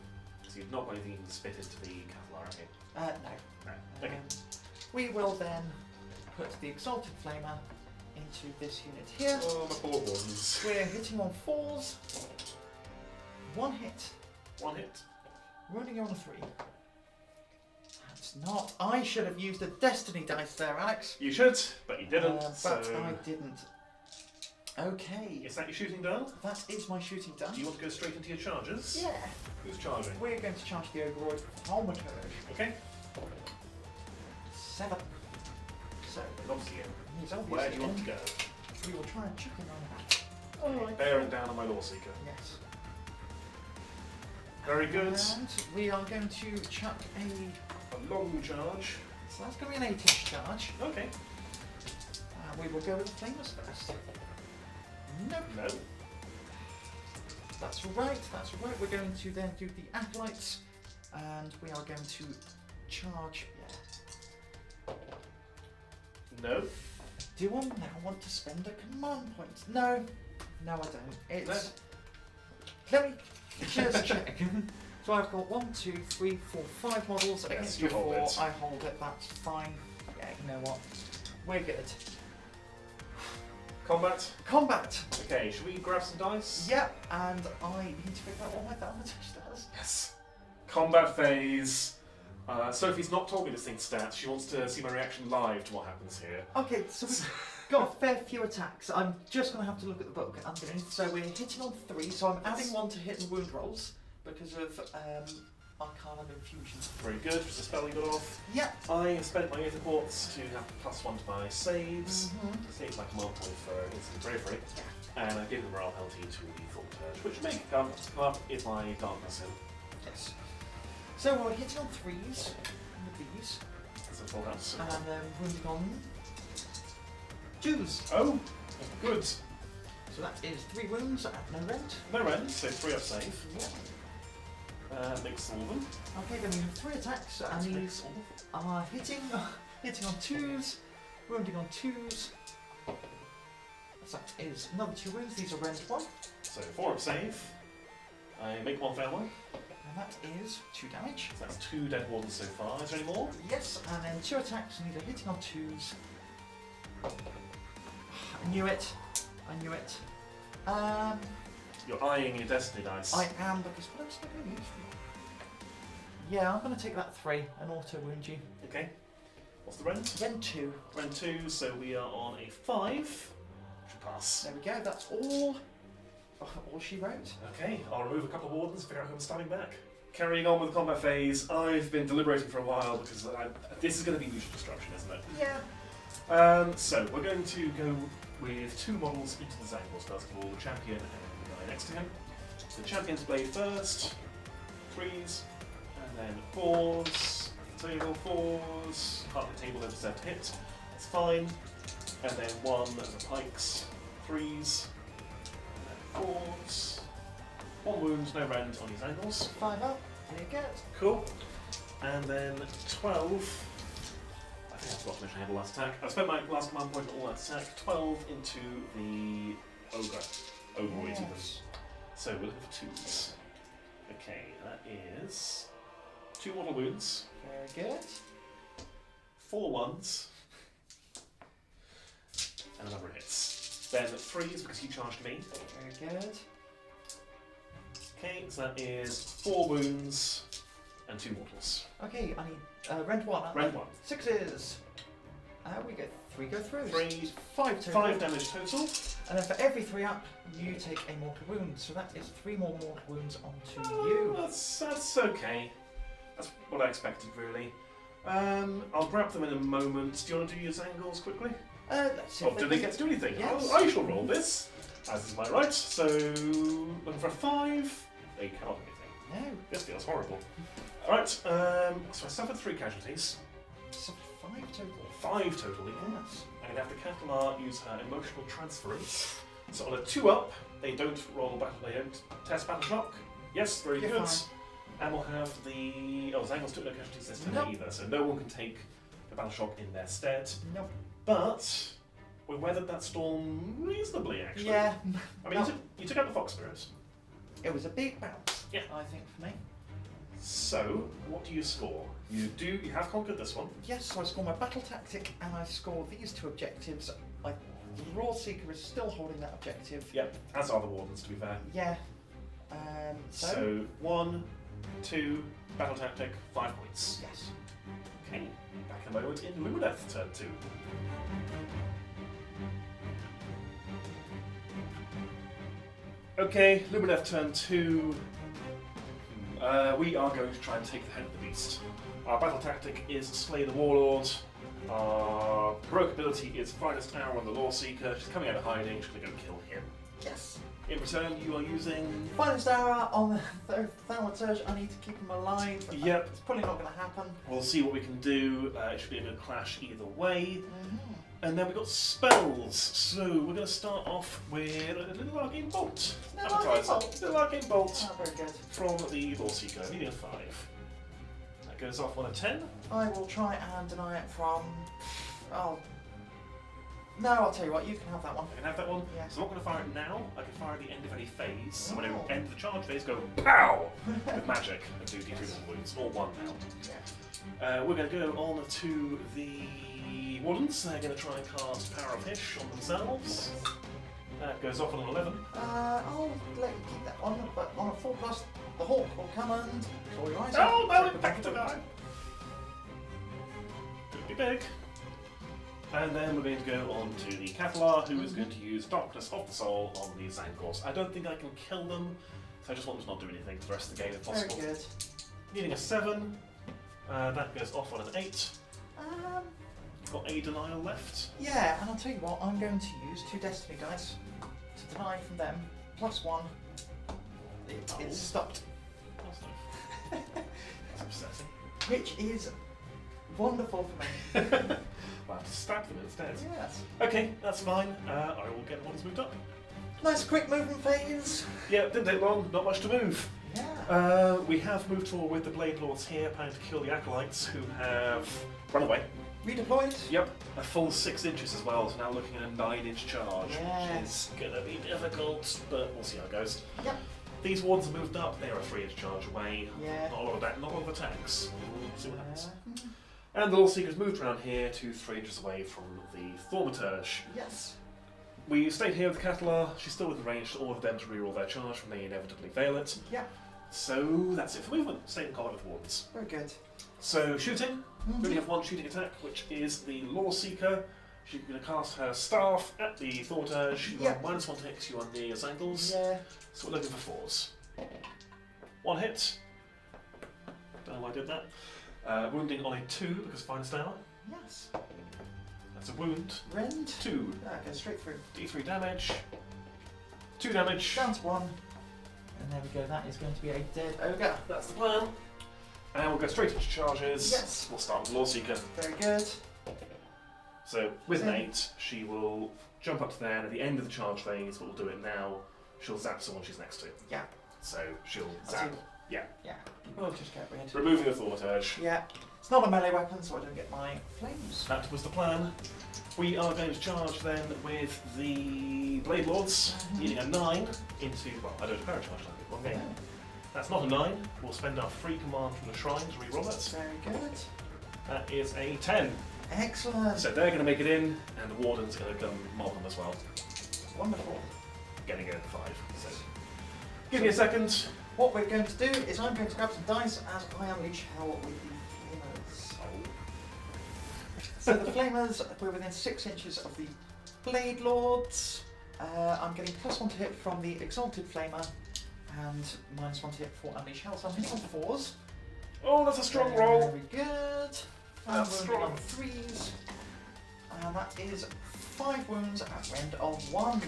So you've not got anything you can spit into the Cathallar, okay? No. No. Okay. We will then put the Exalted Flamer into this unit here. Oh, my poor ones. We're hitting on 4s. 1 hit. 1 hit. Running on a 3. That's not. I should have used a Destiny dice there, Alex. You should, but you didn't. But so I didn't. Okay. is that your shooting done? That is my shooting done. Do you want to go straight into your charges? Yeah. Who's charging? We're going to charge the Ogreoid with Thaumaturge. Okay. 7. So, Obviously, he's obviously where do you want to in. go? We will try and chuck him on that. Alright. Bearing down on my Loreseeker. Yes. Very good. And we are going to chuck A long charge. So that's going to be an 8-inch charge. Okay. We will go with the Flamers first. Nope. No. That's right, that's right. We're going to then do the Acolytes, and we are going to charge. Yeah. No. Do I now want to spend a command point? No. No, I don't. It's. Let me just check. So I've got 1, 2, 3, 4, 5 models. Yes, Against you your hold 4, it. I hold it. That's fine. Yeah, you know what? We're good. Combat. Combat. Okay, should we grab some dice? Yep, and I need to figure out what my Thaumaturge does. Yes. Combat phase. Sophie's not told me distinct stats. She wants to see my reaction live to what happens here. Okay, so we've got a fair few attacks. I'm just going to have to look at the book underneath. So we're hitting on 3, so I'm adding 1 to hit and wound rolls because of Arcana Infusion. Very good, just a spell you got off. Yep. I have spent my Aether Quartz to have +1 to my saves, to save my command point for instant bravery, and I give the morale penalty to the full turn, which may come up if my darkness in. Yes. So we're hitting on 3s with these, That's a full house. and then wounding on 2s. Oh, good. So that is 3 wounds at no rent. No rend, so 3 up save. Yep. Mix all of them. Okay, then we have 3 attacks, and these are hitting on 2s, wounding on 2s. So that is another 2 wounds. These are rend 1, So 4 up save. I make 1 fail one. and that is 2 damage. So that's 2 dead wardens so far. Is there any more? Yes, and then 2 attacks, and these are hitting on 2s. I knew it. I knew it. You're eyeing your destiny dice. I am, because what else am I going to use for? Yeah, I'm going to take that 3 and auto wound you. Okay. What's the rend? Then 2. Rend 2, so we are on a 5. Should pass. There we go. That's all she wrote. Okay, I'll remove a couple of wardens, figure out who I'm standing back. Carrying on with the combat phase, I've been deliberating for a while because this is going to be mutual destruction, isn't it? Yeah. So we're going to go with 2 models into the Zangles. First of all, the champion and the guy next to him. The champion's blade first, 3s, and then 4s. Table 4s. Half the table then to hit. That's fine. And then 1 of the pikes, 3s, and then 4s. 1 wound, no rend on his angles. 5 up. There you go. Cool. And then 12. I think I forgot to mention I had a last attack. I spent my last command point on all that attack. 12 into the ogre. Ogroid even. So we're looking for 2s. Okay, that is 2 mortal wounds, Very good. 4 1s, and a number of hits. Then 3s because he charged me. Very good. Okay, so that is 4 wounds and 2 mortals. Okay, I need rend 1. Rend 1. 6s. We get 3 go through. 3, 5 total. 5 damage total. And then for every 3 up, you take a mortal wound. So that is 3 more mortal wounds onto you. That's okay. That's what I expected, really. I'll grab them in a moment. Do you want to do your angles quickly? Let's see. Oh, do they get to do anything? Yes. I shall roll this, as is my right. So, looking for a 5. They cannot do anything. No. This feels horrible. Alright, so I suffered 3 casualties. So 5 total. 5 total, even. Yes. I'm going to have the Cathallar use her emotional transference. So on a 2 up, they don't test battle shock. Yes, very You're good. fine. And we'll have the... Oh, Zangles took no casualties this time Nope. either, so no one can take the battle shock in their stead. Nope. But we weathered that storm reasonably, actually. Yeah. I mean, you took out the Fox Spirits. It was a big bounce. Yeah. I think for me. So, what do you score? You have conquered this one. Yes, so I score my battle tactic and I score these 2 objectives. The Loreseeker is still holding that objective. Yep, as are the Wardens, to be fair. Yeah. So 1, 2, battle tactic, 5 points. Yes. Okay, back in a moment in Lumineth turn 2. Okay, Lumineth turn 2. We are going to try and take the head of the beast. Our battle tactic is Slay the Warlord. Our heroic ability is Finest Hour on the Loreseeker. She's coming out of hiding, she's going to go kill him. Yes. In return, you are using... Finest hour on the Thermal Surge. I need to keep him alive. Yep. It's probably not going to happen. We'll see what we can do. It should be a good clash either way. And then we've got spells. So we're going to start off with a little Arcane Bolt. Little Arcane Bolt. Little Arcane Bolt Oh, very good. from the Loreseeker, needing a 5. That goes off on a 10. I will try and deny it from... Oh. No, I'll tell you what, you can have that one. I can have that one. Yeah. So I'm not going to fire it now. I can fire at the end of any phase. So when I Oh. end the charge phase, go POW! With magic and do D3 wounds, or 1 now. Yeah. We're going to go on to the Wardens. They're going to try and cast Power of Hish on themselves. That goes off on an 11. I'll let you keep that one, but on a 4+, the Hawk will come and claw your eyes Oh out. no, back to die. big. And then we're going to go on to the Cathallar, who is going to use Darkness of the Soul on the Zangors. I don't think I can kill them, so I just want them to not do anything for the rest of the game if possible. Very good. Needing a 7, that goes off on an 8. Got a denial left. Yeah, and I'll tell you what, I'm going to use 2 Destiny dice to deny from them, +1. It's stopped. That's upsetting. Which is wonderful for me. I'll have to stab them instead. Yes. Okay, that's fine. I will get Wardens moved up. Nice quick movement phase. Yeah, didn't take long, not much to move. Yeah. We have moved forward with the Bladelords here, planning to kill the Acolytes who have run away. Redeployed. Yep, a full 6 inches as well, so now looking at a 9-inch charge, Yeah. which is going to be difficult, but we'll see how it goes. Yep. These Wardens have moved up, they're a 3-inch charge away. Yeah. Not a lot of attacks. We'll see what happens. Yeah. And the Loreseeker's moved around here to 3 inches away from the Thaumaturge. Yes. We stayed here with the Cathallar. She's still within range to order them to reroll their charge when they inevitably fail it. Yeah. So that's it for movement. Stay in combat with Wardens. Very good. So shooting. We only have 1 shooting attack, which is the Loreseeker. She's going to cast her staff at the Thaumaturge. You Yep. have -1 to hit you on the angles. Yeah. So we're looking for 4s. 1 hit. Don't know why I did that. Wounding on a 2 because fine style. Yes. That's a wound. Rend. 2. That goes straight through. D3 damage. 2 damage. Down to 1. And there we go. That is going to be a dead ogre. That's the plan. And we'll go straight into charges. Yes. We'll start with Loreseeker. Very good. So with an 8, she will jump up to there, and at the end of the charge phase, but we'll do it now, she'll zap someone she's next to. Yeah. So she'll I'll zap. see. Yeah. Yeah. We'll just get rid. Removing the Thaumaturge. Yeah. It's not a melee weapon, so I don't get my flames. That was the plan. We are going to charge then with the Bladelords, needing a 9 into, well, I don't paracharge like it, wrong game. That's not a 9. We'll spend our free command from the Shrine to re-roll it. Very good. That is a 10. Excellent. So they're going to make it in, and the Warden's going to come mob them as well. Wonderful. Getting it 5. So give me a second. What we're going to do is I'm going to grab some dice as I unleash hell with the flamers. So the flamers, we're within 6 inches of the Bladelords. I'm getting +1 to hit from the Exalted Flamer and -1 to hit for unleash hell. So I'm hitting on 4s. Oh, that's a strong roll. Very good. That's Wounding strong. on 3s. And that is 5 wounds at rend of 1.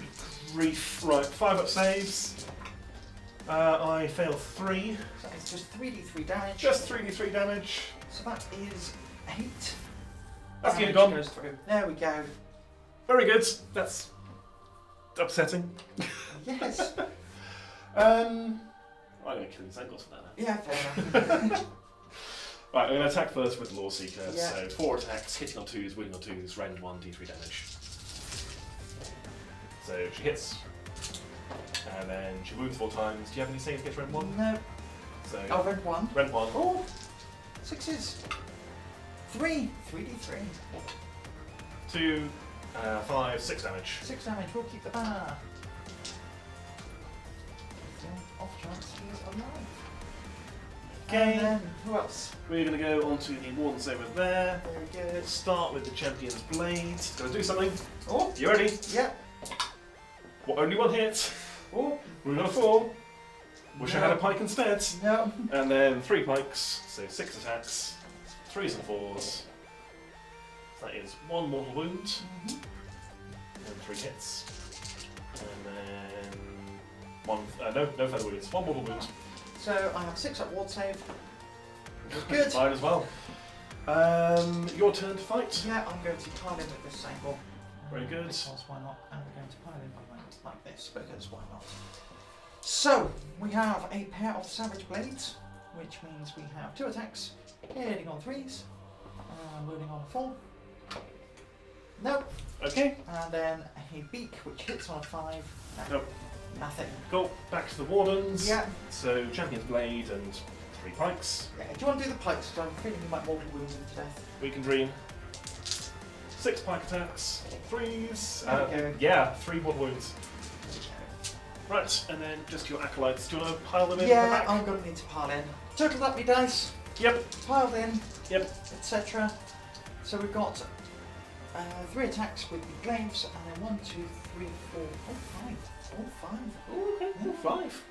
Reef. Right, 5 up saves. I fail 3. So it's just 3d3 damage. Just 3d3 damage. So that is 8. That's damage gone. goes through. There we go. Very good. That's upsetting. Yes. I'm going to kill these angles for that now. Yeah, fair enough. Right, I'm going to attack first with the Loreseeker. Yeah. So 4 attacks, hitting on 2s, winning on 2s, rend 1, d3 damage. So she hits. And then she wounds 4 times. Do you have any saves against rend 1? No. So Oh, rend 1. rend 1. Oh, 6s. 3. 3d3. 2, 5, 6 damage. 6 damage. We'll keep the banner. Off chance he is alive. Okay. And then, who else? We're going to go on to the Wardens over there. Very good. Let's start with the Champion's Blade. Going to do something. Oh, You ready? yep. Well, only 1 hit. Oh, We're going to fall. Wish I had a No. pike instead. no. And then 3 pikes, so 6 attacks, 3s and 4s. So that is 1 mortal wound, Mhm. and 3 hits. And then 1, no further wounds, 1 mortal wound. So I have 6 at ward save. Good. Fine as well. Your turn to fight. Yeah, I'm going to pile in with this angle. Very good. Because why not? And we're going to pile in like this, because why not? So, we have a pair of Savage Blades, which means we have 2 attacks, hitting on 3s, wounding on a 4. Nope. Okay, And then a beak, which hits on a 5. No, Nope. nothing. go back to the Wardens. Yeah. So Champion's Blade and 3 pikes. Yeah. Do you want to do the pikes? Because I'm feeling you might mortal wound him to death. We can dream. 6 pike attacks, 3s. Okay. Yeah, 3 mortal wounds. Right, and then just your acolytes. Do you want to pile them in Yeah, the back? I'm going to need to pile in. Total up me dice, Yep, piled in, yep. etc. So we've got 3 attacks with the glaives, and then 1, 2, 3, 4, 5. Oh, 5. Oh, okay. Yeah. 5.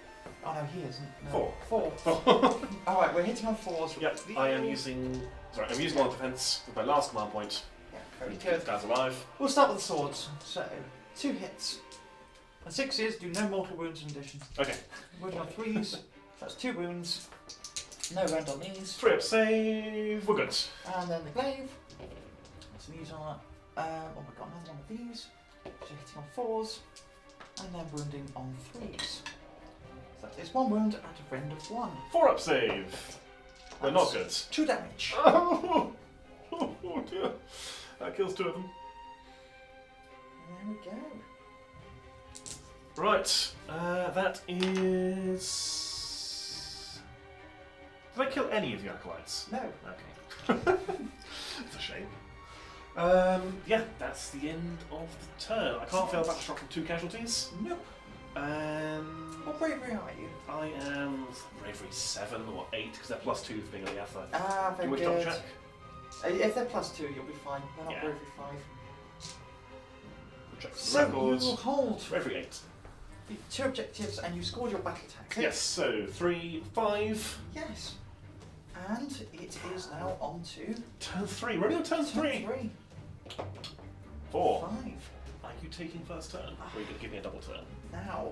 Oh no, he isn't. No. 4. 4. Alright, we're hitting on 4s. With Yep, I am using. Sorry, I'm using one defense with my last command point. Yeah, very Keep good. the guys alive. We'll start with the swords. So, 2 hits. And 6s do no mortal wounds in addition. Okay. Wounding on 3s. That's 2 wounds. No rend on these. 3 up save. We're good. And then the glaive. So these are. Oh, we've got another one of these. So hitting on 4s. And then wounding on 3s. So that is 1 wound at a rend of 1. 4 up save. They're not good. 2 damage. Oh dear. That kills 2 of them. There we go. Right. That is. Did I kill any of the acolytes? No. Okay. It's a shame. Yeah, that's the end of the turn. I can't fail battle shock from 2 casualties. Nope. What bravery are you? I am bravery 7 or 8 because they're +2 for being Iliatha. Ah, Do very you wish to good. double check? If they're +2, you'll be fine. They're not Yeah. bravery 5. Check the So records. you hold Bravery 8. 2 objectives and you scored your battle tactics. Yes, so 3, 5. Yes. And it is now on to Turn 3. We're only on turn 3. 3. 4. 5. Are you taking first turn? Or are you going to give me a double turn? Now,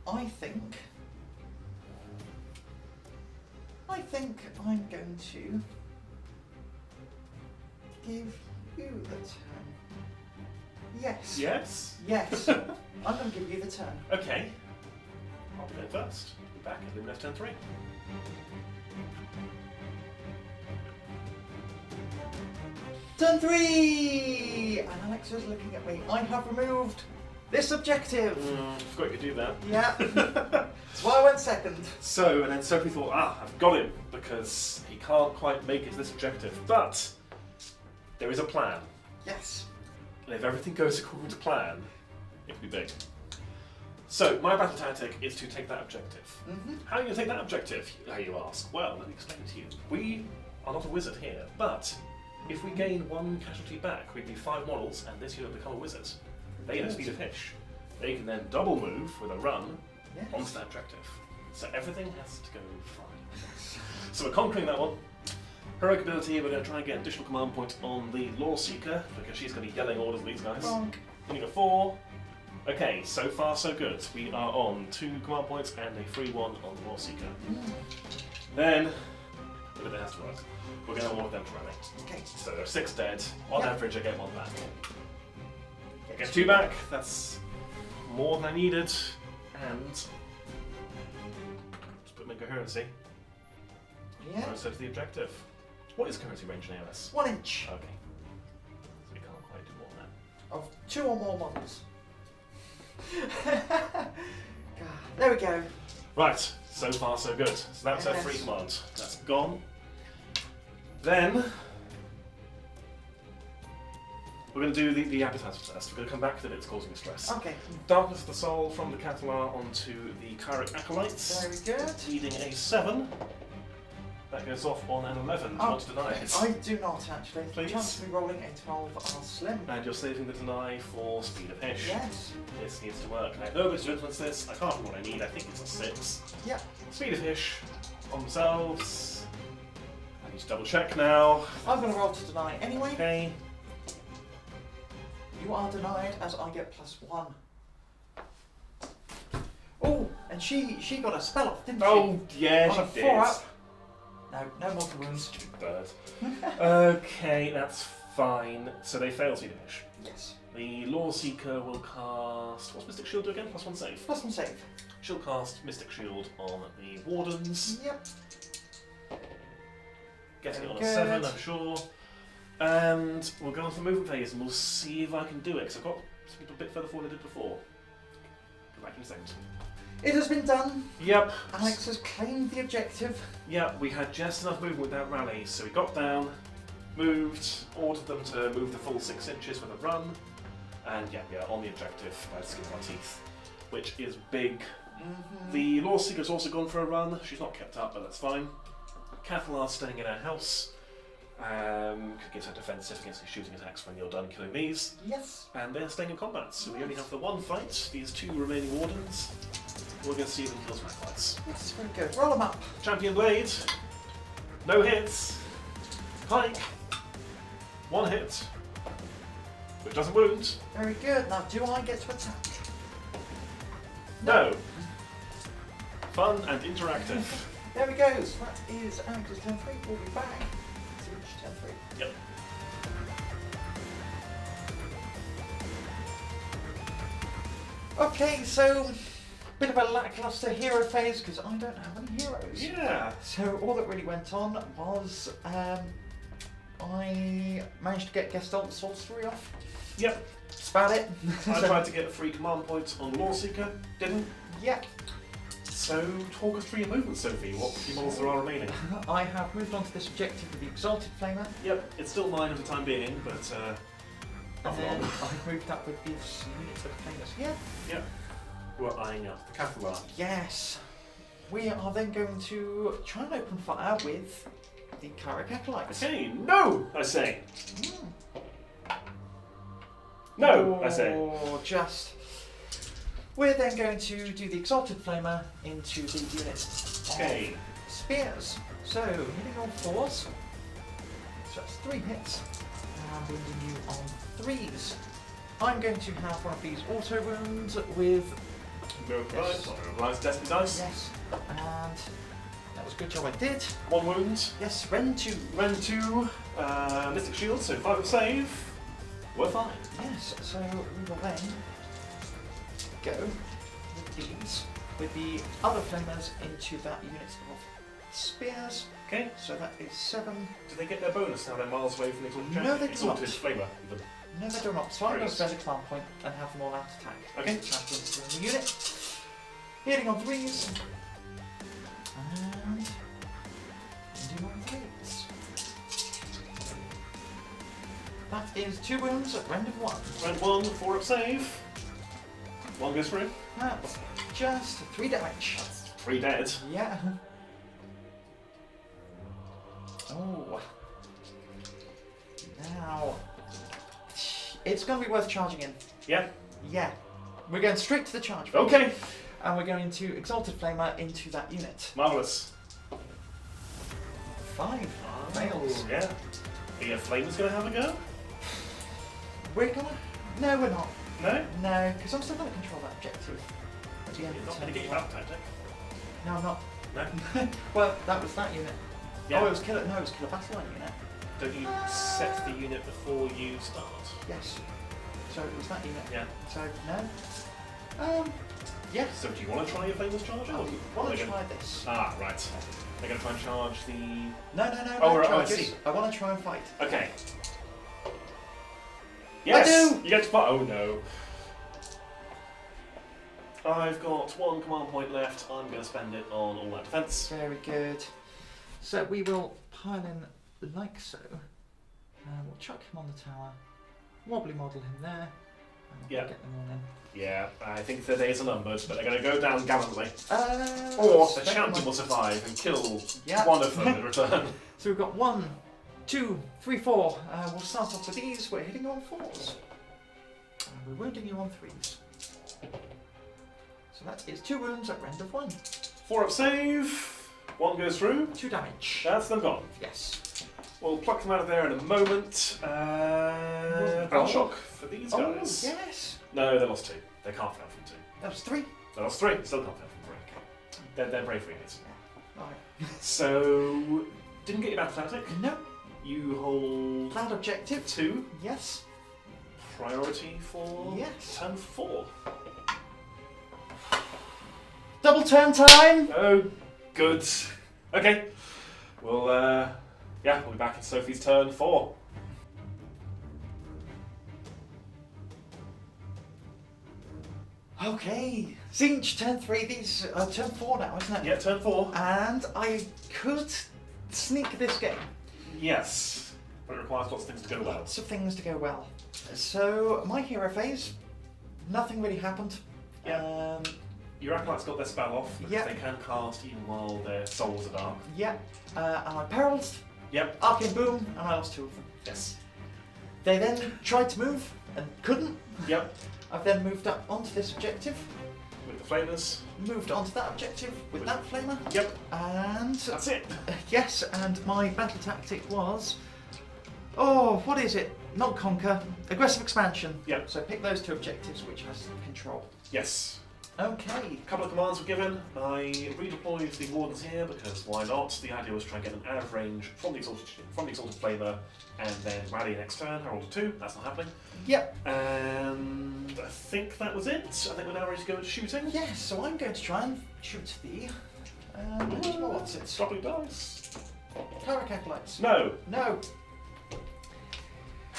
I think I'm going to give you the turn. Yes. Yes? Yes. I'm going to give you the turn. Okay. I'll be going first. Be back at Lumineth turn 3. Turn 3! And Alex is looking at me. I have removed this objective. Forgot you could do that. Yeah. That's why I went second. So, and then Sophie thought, I've got him, because he can't quite make it to this objective. But, there is a plan. Yes. And if everything goes according to plan, it'll be big. So, my battle tactic is to take that objective. How are you going to take that objective, you ask? Well, let me explain to you. We are not a wizard here, but if we gain 1 casualty back, we'd be 5 models, and this unit will become a wizard. They get a speed of Hish. They can then double move with a run onto that objective. So everything has to go fine. So we're conquering that one. Heroic ability, we're going to try and get an additional command point on the Loreseeker, because she's going to be yelling orders at these guys. Unit of 4. Okay, so far so good. We are on 2 command points and a free one on the Loreseeker. Then, a bit has to work. We're going to award them to rally. Okay. So there are 6 dead. On Yep. average, I get 1 back. Get 2 back. That's more than I needed. And just put them in coherency. Yeah. So to the objective. What is coherency range in AOS? 1 inch Okay. So we can't quite do more than that. of 2 or more models. God, there we go. Right, so far so good. So that's our Yes. free command. That's gone. Then we're going to do the appetizer test. We're going to come back to it, it's causing stress. Okay. Darkness of the Soul from the Cathallar onto the Kyric Acolytes. Very good. Needing a 7. That goes off on an 11. Do you want to deny it? I do not actually. Please. The chance of me rolling a 12 are slim. And you're saving the deny for speed of Hish. Yes. This needs to work. I have no ability to influence this. I can't remember what I need. I think it's a 6. Yeah. Speed of Hish on themselves. I need to double check now. I'm going to roll to deny anyway. Okay. You are denied as I get +1. Oh, and she got a spell off, didn't she? Oh, yeah, On a she 4 did. up. No mortal wounds. Stupid bird. Okay, that's fine. So they fail speed of Hish. Yes. The Loreseeker will cast. What's Mystic Shield do again? +1 save. +1 save. She'll cast Mystic Shield on the Wardens. Yep. Getting it on a Good. 7, I'm sure. And we'll go on to the movement phase and we'll see if I can do it. Because I've got some people a bit further forward than I did before. Come back in a second. It has been done. Yep. Alex has claimed the objective. Yep, we had just enough movement with that rally. So we got down, moved, ordered them to move the full 6 inches with a run. And yeah, we are on the objective by the skin of our teeth. Which is big. The Loreseeker's also gone for a run. She's not kept up, but that's fine. Cathallar's staying in her house. Could get her defensive against his shooting attacks when you're done killing these. Yes. And they're staying in combat, so we only have the one fight. These two remaining Wardens. We're going to see if we kill some acolytes. That's very good. Roll them up. Champion Blade. No hits. Pike. One hit. Which doesn't wound. Very good. Now, do I get to attack? No. Fun and interactive. There we go. So that is Anchor's turn 3. We'll be back. Tzeentch turn 3. Yep. Okay, so bit of a lackluster hero phase because I don't have any heroes. Yeah. So all that really went on was I managed to get Gestalt Sorcery off. Yep. That's about it. I tried to get a free command point on Loreseeker. Didn't. Yeah. So talk us through your movement, Sophie. What few models there are remaining? I have moved on to this objective with the Exalted Flamer. Yep. It's still 9 for the time being, but not And for then long. I've moved up with this unit of Flamers here. Yep. We're eyeing up the Cathallar. Yes. We are then going to try and open fire with the Scinari Cathallar. Okay, no, I say. Mm. No, I say. Or just. We're then going to do the Exalted Flamer into the unit Okay. of Spears. So, hitting on 4s. So that's 3 hits. And wounding you on 3s. I'm going to have one of these auto wounds with. No Yes. Reliance Destiny Dice. Yes. And that was a good job I did. 1 wound. Yes, Ren 2. Ren 2. Mystic Shield, so 5 of save. We're fine. Yes, so we will then go with these, with the other flamers into that unit of spears. Okay. So that is 7. Do they get their bonus now they're miles away from the exalted No, champion? they do Exalted not. flavor, even. No, they do not. So I'm going to Brilliant. spend a command point and have them all out attack. Okay. Champions in the unit. Hitting on 3s. And hitting on 3s. That is 2 wounds at rend of 1. Ren 1, 4 of save. 1 goes through. That's just 3 damage. 3 dead. Yeah. Oh. Now. It's going to be worth charging in. Yeah. Yeah. We're going straight to the charge phase. Okay. And we're going to Exalted Flamer into that unit. Marvellous. 5 fails. Yeah. Are your flamers going to have a go? We're gonna. No, we're not. No? No, because I'm still going to control that objective at the end You're of not the going to turn. get your battle tactic. No, I'm not. No? Well, that was that unit. Yeah. Oh, it was killer. No, it was killer BATTLELINE unit. Don't you set the unit before you start? Yes. So it was that unit. Yeah. So no. Yes. So do you want to try your flamers charge? I Or want are to they try this. Ah, right. They're going to try and charge the... No, Oh, right, charges. I see. I want to try and fight. Okay. Yes! do! You get to fight. Oh no. I've got 1 command point left. I'm going to spend it on all that defense. Very good. So we will pile in like so. We'll chuck him on the tower. Wobbly model him there. And we'll Yeah. get them all in. Yeah, I think their days are numbered, but they're going to go down gallantly. Or The champion will survive and kill Yeah. one of them in return. So we've got 1, 2, 3, 4. We'll start off with these. We're hitting on 4s. And we're wounding you on 3s. So that is 2 wounds at rend of 1. 4 up save. 1 goes through. 2 damage. That's them gone. Yes. We'll pluck them out of there in a moment. Battle shock for these Oh, guys. yes. No, they lost 2. They can't fail from 2. That was 3. They lost 3. Still can't fail from 3. They're bravery hits. Right. So, didn't get your battle tactic. No. You hold That objective. 2. Yes. Priority for Yes. turn 4. Double turn time. Oh, good. Okay. We'll be back in Sophie's turn 4. Okay. Tzeentch turn 3. These turn 4 now, isn't it? Yeah, turn 4. And I could sneak this game. Yes, but it requires lots of things to go well. Lots of things to go well. So my hero phase, nothing really happened. Yeah. Your acolytes got their spell off because Yeah. they can cast even while their souls are dark. Yeah. And I perilled Yep. Arcane Boom, and I lost 2 of them. Yes. They then tried to move and couldn't. Yep. I've then moved up onto this objective, With the flamers. moved onto that objective with that flamer, Yep. and That's it. yes, and my battle tactic was, oh, what is it? Not conquer, aggressive expansion. Yep. So pick those 2 objectives which has control. Yes. Okay. A couple of commands were given. I redeployed the Wardens here because why not? The idea was to try and get an out of range from the Exalted Flamer and then rally next turn. I rolled a 2. That's not happening. Yep. And I think that was it. I think we're now ready to go into shooting. Yes, so I'm going to try and shoot the. What's it? Dropping dice. Hurakan. No. No.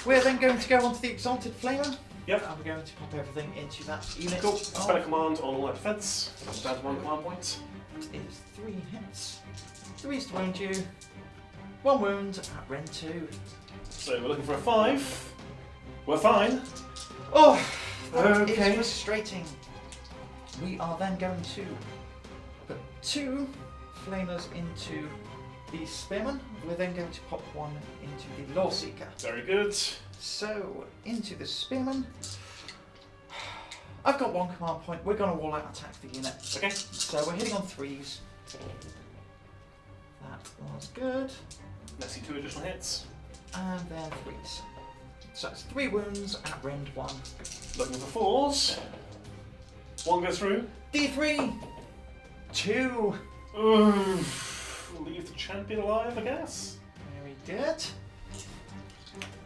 We're then going to go onto the Exalted Flamer. Yep. And we're going to pop everything into that unit. Cool. Spell a command on all our defense. Comes down to 1 command point. It's 3 hits. 3's to wound you. 1 wound at Ren 2. So we're looking for a 5. We're fine. Oh, that Okay. is frustrating. We are then going to put 2 flamers into the Spearman. We're then going to pop 1 into the Loreseeker. Very good. So, into the Spearman. I've got 1 command point. We're going to all out attack the unit. Okay. So we're hitting on 3s. That was good. Let's see 2 additional hits. And then 3s. So it's 3 wounds at Rend 1. Looking for 4s. 1 goes through. D3! 2! Oof. Leave the champion alive, I guess. Very good.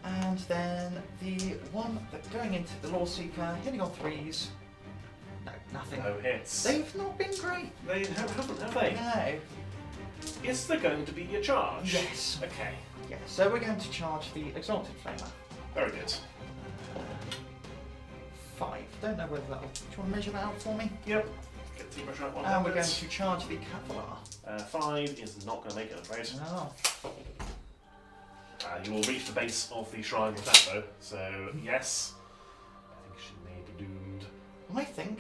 And then the one that going into the Loreseeker, hitting on 3s. No, nothing. No hits. They've not been great. They haven't, have they? No. Is there going to be a charge? Yes. Okay. Yeah, so we're going to charge the Exalted Flamer. Very good. 5. Don't know whether that'll. Do you want to measure that out for me? Yep. Get the pressure at 100. And we're going to charge the Cathallar. 5 is not going to make it, I'm afraid. No. You will reach the base of the shrine with that, though. So, yes. I think she may be doomed. I think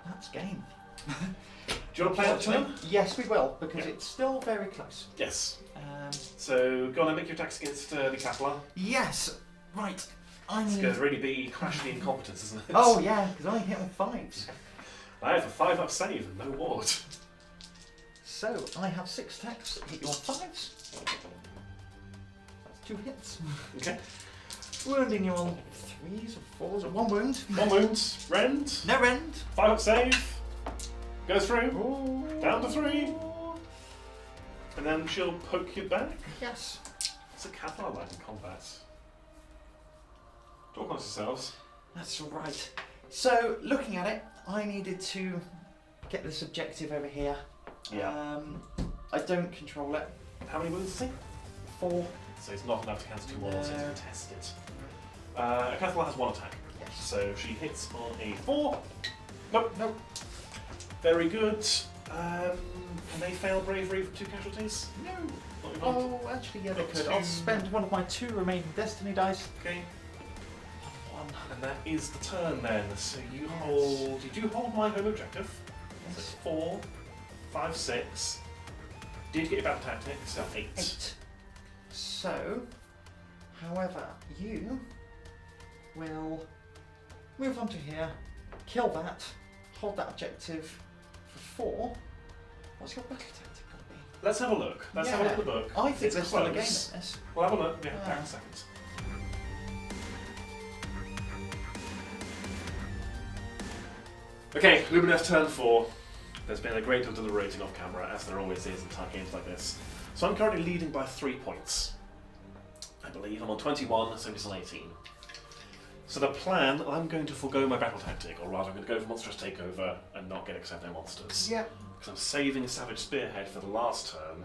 that's game. Do you want to play that turn? Yes, we will, because Yeah. it's still very close. Yes. So, go on and make your attacks against the Cathallar. Yes. Right. I It's need. going to really be crashing the incompetence, isn't it? Oh yeah, because I hit on 5s. I have a 5-up save and no ward. So I have 6 attacks. Hit you on 5s. That's 2 hits. Okay. Wounding you on 3s or 4s or 1 wound. 1 wound. Rend. No rend. 5-up save. Goes through. Ooh. Down to 3. And then she'll poke you back. Yes. What's a Cathallar like in combat? Talk amongst yourselves. That's all right. So looking at it, I needed to get this objective over here. Yeah. I don't control it. How many wounds is he? 4. So it's not enough to cancel 2 walls, so No. it's test it. A Cathallar has 1 attack. Yes. So she hits on a 4. Nope. Nope. Very good. Can they fail bravery for 2 casualties? No. Not involved. Oh, actually, yeah, they Got could. 2. I'll spend one of my 2 remaining Destiny dice. Okay. 1. And that is the turn then. So you Yes. hold. Did you hold my home objective? So Yes. 4, 5, 6. Did get your battle tactics, so 8. 8. So, however, you will move on to here, kill that, hold that objective for 4. What's your battle tactic going to be? Let's have a look. Let's have a look at the book. I think It's there's still a game close. at this. We'll have a look. Yeah, Ah. back in a second. Okay, Lumineth turn 4. There's been a great deal of deliberating off camera, as there always is in games like this. So I'm currently leading by 3 points. I believe I'm on 21, so he's on 18. So the plan, I'm going to forego my battle tactic, or rather I'm going to go for monstrous takeover and not get accept no monsters. Yep. Because I'm saving a Savage Spearhead for the last turn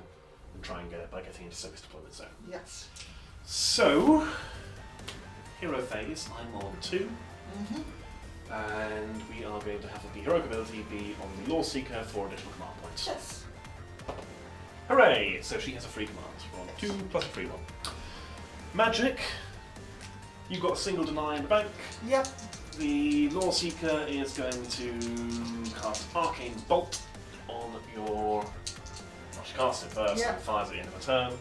and try and get it by getting into Sophie's deployment zone. Yes. So, hero phase, I'm on 2. Mm-hmm. And we are going to have the heroic ability be on the Loreseeker for additional command points. Yes. Hooray! So she has a free command. We're on 2 plus a free 1. Magic. You've got a single deny in the bank. Yep. The Loreseeker is going to cast Arcane Bolt on your... Well, she casts it first Yeah. and fires at the end of a turn.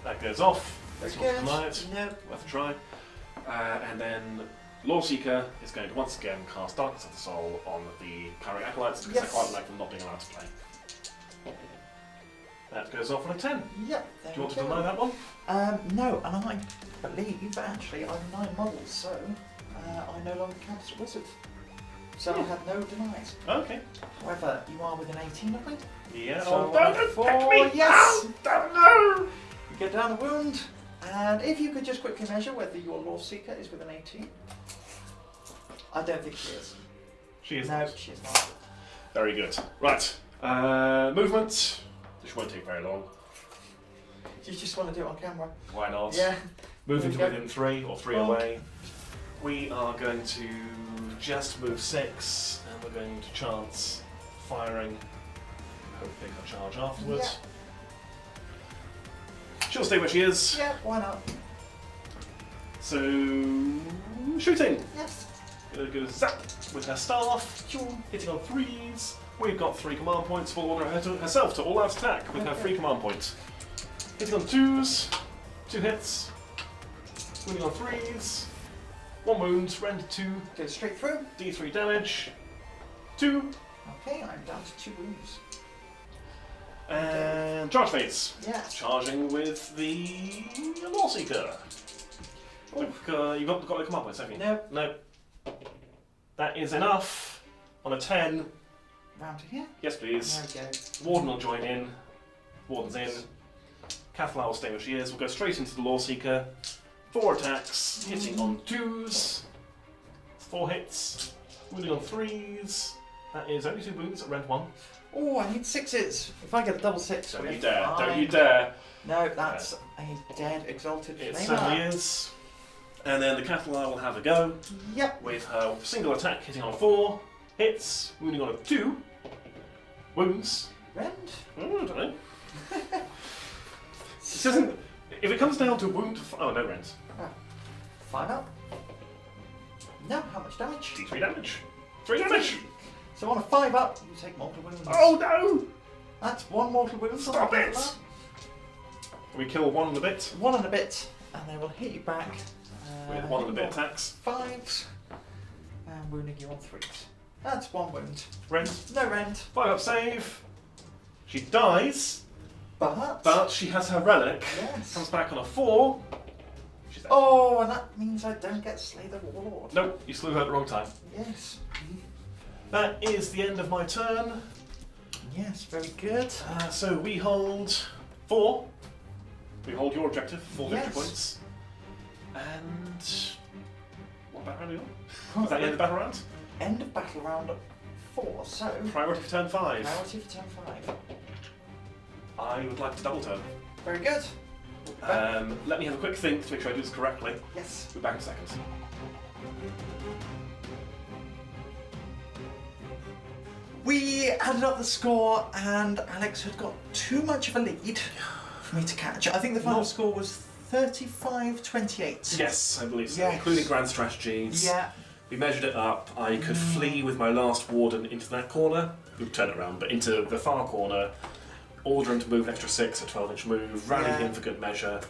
That goes off. Very Let's not good. deny it. No. Worth a try. And then Loreseeker is going to once again cast Darkness of the Soul on the current acolytes because Yes. I quite like them not being allowed to play. That goes off on a 10. Yep. Do you want to deny that one? No, and I believe actually I'm 9 models, so I no longer count as a wizard. So I have no denies. Okay. However, you are within 18 of me. Yeah. So don't four, pick me! yes. Ow, don't know! You get down a wound, and if you could just quickly measure whether your Loreseeker is within 18. I don't think she is. She is. No, she is not. Very good. Right. Movement. This won't take very long. You just want to do it on camera. Why not? Yeah. Moving to There we within 3 or 3 Oh. away. We are going to just move 6 and we're going to chance firing. Hope they can charge afterwards. She'll stay where she is. Yeah, why not? So, shooting. Yes. Gonna go zap with her staff, hitting on 3s. We've got 3 command points for order herself to all-out attack with her 3 command points. Hitting on 2s, 2 hits, wounding on 3s, 1 wound, rend 2, Go straight through. d3 damage, 2, Okay, I'm down to 2 wounds. and charge phase. Yes. Charging with the Loreseeker. Look, you've got the command points, haven't you? No. No. That is enough. On a 10. Round to here. Yes, please. There we go. Warden will join in. Warden's in. Cathallar will stay where she is. We'll go straight into the Loreseeker. 4 attacks, hitting on 2s. 4 hits. Wounding on 3s. That is only 2 wounds at rend 1. Oh, I need 6s. If I get a double 6, Don't we're you dare. fine. Don't you dare. No, that's a dead, exalted It flamer. certainly is. And then the Cathallar will have a go Yep. with her single attack hitting on 4. Hits. Wounding on a 2. Wounds. Rend? I don't know. It doesn't. If it comes down to wound. Oh, no rends. Fine up. No, how much damage? D3 damage. 3 damage. So on a 5 up, you take mortal wounds. Oh no! That's 1 mortal wound. on Stop top of it! that. We kill 1 and a bit 1 and a bit, and they will hit you back. with 1 and a bit attacks. 5s, and wounding you on 3s. That's 1 wound. Rend. No rend, 5 up save. She dies, but... but she has her relic. Yes. Comes back on a 4. She's dead. Oh, and that means I don't get Slay the Warlord. Nope, you slew her at the wrong time. Yes. That is the end of my turn. Yes, very good. So we hold 4. We hold your objective, 4 victory Yes. points. And what battle round are we on? Was that the end of the battle round? End of battle round 4, so... Priority for turn 5. Priority for turn 5. I would like to double turn. Very good. Let me have a quick think to make sure I do this correctly. Yes. We'll be back in a second. We added up the score, and Alex had got too much of a lead for me to catch. I think the final Not- score was 35-28. Yes, I believe so, Yes. including grand strategies. Yeah. We measured it up. I could flee with my last warden into that corner. We'll turn it around, but into the far corner. Order him to move an extra 6, a 12-inch move. Rally Yeah. him for good measure.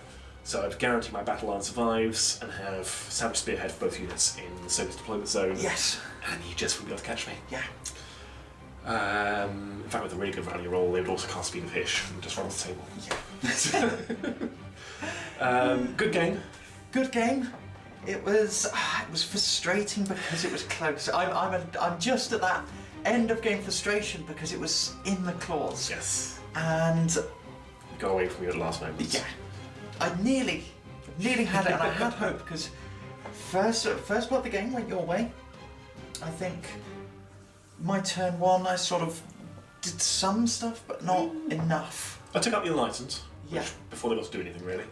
So I'd guarantee my battle line survives and have Savage Spearhead for both units in Sophie's deployment zone. Yes. And you just wouldn't be able to catch me. Yeah. In fact, with a really good rally roll, they would also cast Speed of Hish and just run off the table. Good game. Good game. It was frustrating because it was close. I'm just at that end of game frustration because it was in the claws. Yes. And Go away from you at the last moment. yeah, I nearly had it, and I had hope because first part of the game went your way. I think my turn 1, I sort of did some stuff, but not enough. I took out the Enlightened, Yeah. before they got to do anything really.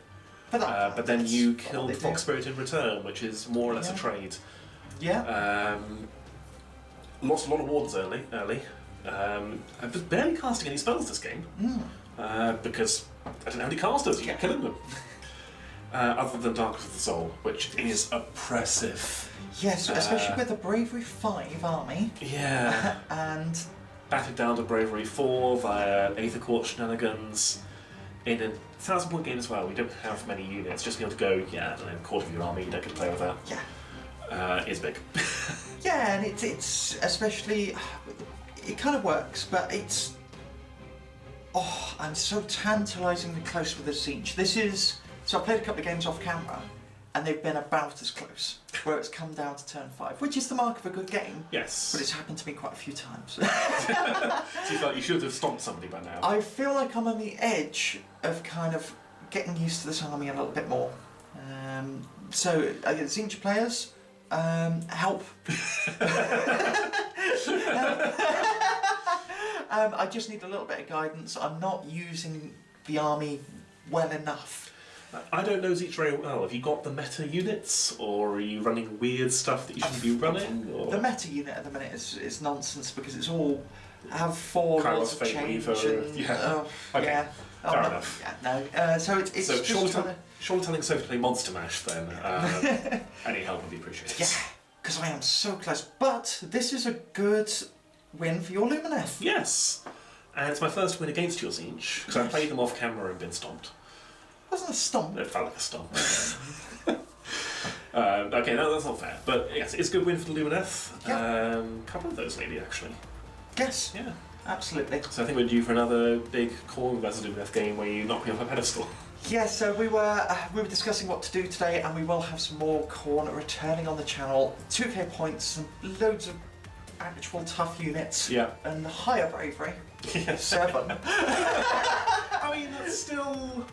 But Then you that's killed what the they Fox Spirit in return, which is more or less Yeah. a trade. do. Yeah. Lost a lot of wardens early. I was barely casting any spells this game because I didn't have any casters. You kept killing them. Other than Darkness of the Soul, which is oppressive. Yes, especially with a Bravery 5 army. Yeah. And Batted down to Bravery 4 via Aether Court shenanigans. in a 1,000-point game as well, we don't have many units. Just being able to go, yeah, I don't know, quarter of your army, you don't get to play with that. Yeah. Is big. Yeah, and it's especially, it kind of works, but it's, oh, I'm so tantalisingly close with the Tzeentch. So I played a couple of games off camera, and they've been about as close, where it's come down to turn 5, which is the mark of a good game. Yes. But it's happened to me quite a few times. So you feel like you should have stomped somebody by now. I feel like I'm on the edge of kind of getting used to this army a little bit more. So, Tzeentch players, help. I just need a little bit of guidance. I'm not using the army well enough. I don't know Tzeentch very well. Have you got the meta units, or are you running weird stuff that you shouldn't be running? Or? The meta unit at the minute is nonsense because it's all have 4 laws of change. Yeah. Okay. Yeah. Fair enough. Yeah, no. So it's so just surely telling Sophie to play Monster Mash then. Any help would be appreciated. Yeah, because I am so close. But this is a good win for your Lumineth. Yes. And it's my first win against your Tzeentch, because I played them off camera and been stomped. It wasn't a stomp. It felt like a stomp. Okay, no, that's not fair. But yes, it's a good win for the Lumineth. Yeah. Couple of those maybe, actually. Yes. Yeah. Absolutely. So I think we're due for another big Khorne versus Lumineth game where you knock me off a pedestal. Yeah, so we were discussing what to do today, and we will have some more Khorne returning on the channel. 2k points and loads of actual tough units. Yeah. And higher bravery. Yeah. 7. I mean, that's still.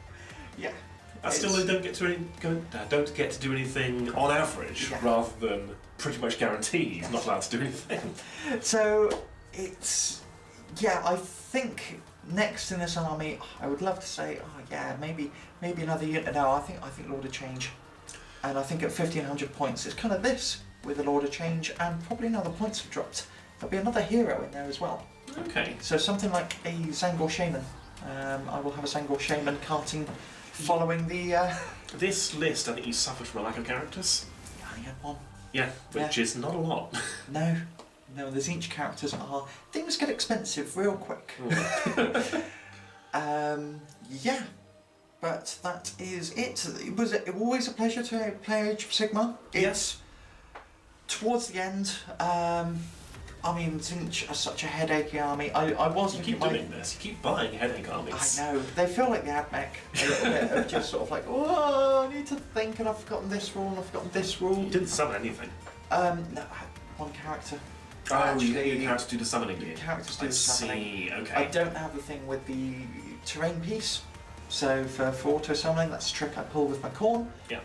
Yeah. I still don't get to do anything on average, Yeah. rather than pretty much guaranteed not allowed to do anything. So it's, yeah, I think next in this army, I would love to say, oh yeah, maybe another unit. No, I think Lord of Change, and I think at 1,500 points, it's kind of this with a Lord of Change, and probably now the points have dropped. There'll be another hero in there as well. Okay. So something like a Zangor Shaman. I will have a Zangor Shaman carting. Following the... This list, I think you suffered from a lack of characters. I only had 1. Yeah, which is not a lot. No, the Tzeentch characters are... Things get expensive real quick. Yeah, but that is it. It was always a pleasure to play Age of Sigmar. It's towards the end. I mean, Tzeentch are such a headachy army. I was You looking keep at doing this. You keep buying headache armies. I know. They feel like the AdMech a little bit of just sort of like, oh, I need to think, and I've forgotten this rule, and I've forgotten this rule. You didn't summon anything. No, I had 1 character. Oh, Actually, you characters do the summoning, do you? Characters do the summoning. See, okay. I don't have the thing with the terrain piece, so for auto summoning, that's a trick I pull with my Khorne. Yeah.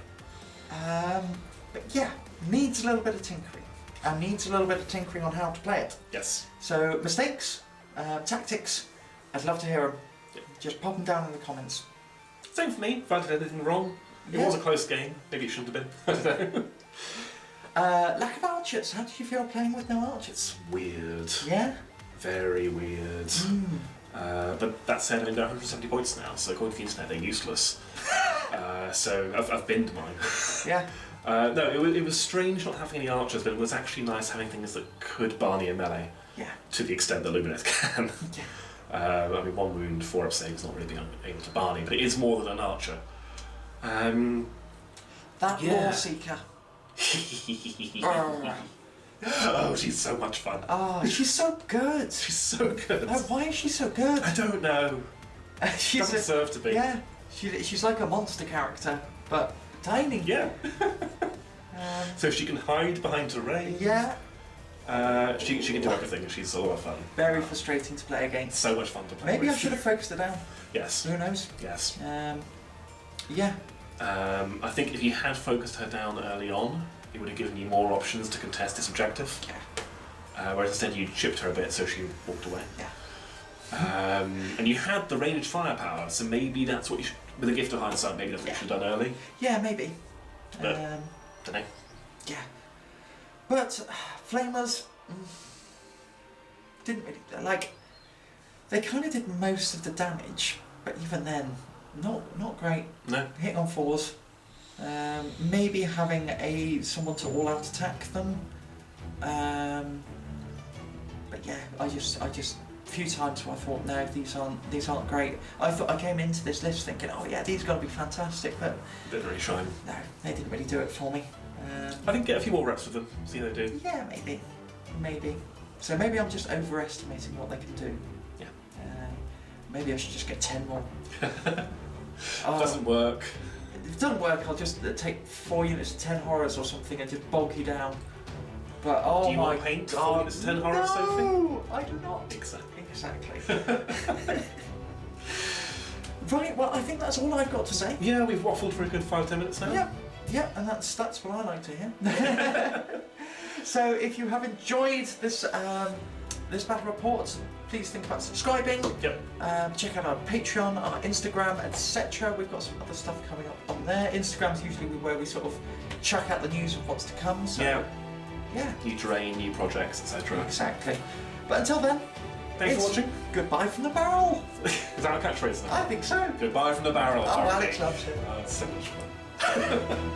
But yeah, needs a little bit of tinkering. And needs a little bit of tinkering on how to play it. Yes. So mistakes, tactics, I'd love to hear them. Yeah. Just pop them down in the comments. Same for me. If I did anything wrong, it was a close game. Maybe it shouldn't have been. I don't know. Lack of archers. How did you feel playing with no archers? Weird. Yeah? Very weird. But that said, I mean, they're 170 points now, so according to the internet, they're useless. So I've binned mine. Yeah. No, it was strange not having any archers, but it was actually nice having things that could Barney and melee. Yeah. To the extent that Lumineth can. Yeah. I mean, 1 wound, 4 up save is not really being able to Barney, but it is more than an archer. That Loreseeker. Oh, she's so much fun. Oh, she's so good. She's so good. Why is she so good? I don't know. She doesn't deserve to be. Yeah. She's like a monster character, but tiny. Yeah. So she can hide behind terrain. Yeah. She can do everything. She's a lot of fun. Very frustrating to play against. So much fun to play Maybe with. I should have focused her down. Yes. Who knows? Yes. Yeah. I think if you had focused her down early on, it would have given you more options to contest this objective. Yeah. Whereas instead you chipped her a bit, so she walked away. Yeah. And you had the ranged firepower, so maybe that's what you should, with a gift of hindsight, maybe that's what you should have done early. Yeah, maybe. But, don't know. Yeah. But Flamers didn't really, like, they kind of did most of the damage, but even then, not great. No. Hitting on 4s. Maybe having someone to all-out attack them. But yeah, I just few times where I thought, no, these aren't great. I came into this list thinking, oh yeah, these are going to be fantastic, but Didn't really shine. no, they didn't really do it for me. I think get a few more reps with them, see how they do. Yeah, maybe. So maybe I'm just overestimating what they can do. Yeah. Maybe I should just get 10 more. Doesn't work. If it doesn't work, I'll just take 4 units of 10 horrors or something and just bulk you down. But oh do you my want paint 4 God, units of 10 horrors, Sophie? No, I do not. Exactly. Right, well, I think that's all I've got to say. Yeah, we've waffled for a good 5-10 minutes now. Yeah, and that's what I like to hear. So if you have enjoyed this this battle report, please think about subscribing. Yep. Check out our Patreon, our Instagram, etc. We've got some other stuff coming up on there. Instagram's usually where we sort of chuck out the news of what's to come. So yeah. New terrain, new projects, etc. Exactly. But until then, thanks for watching. Goodbye from the barrel. Is that our catchphrase now? I think so. Goodbye from the barrel. Oh, Alex loves it. It's so much fun.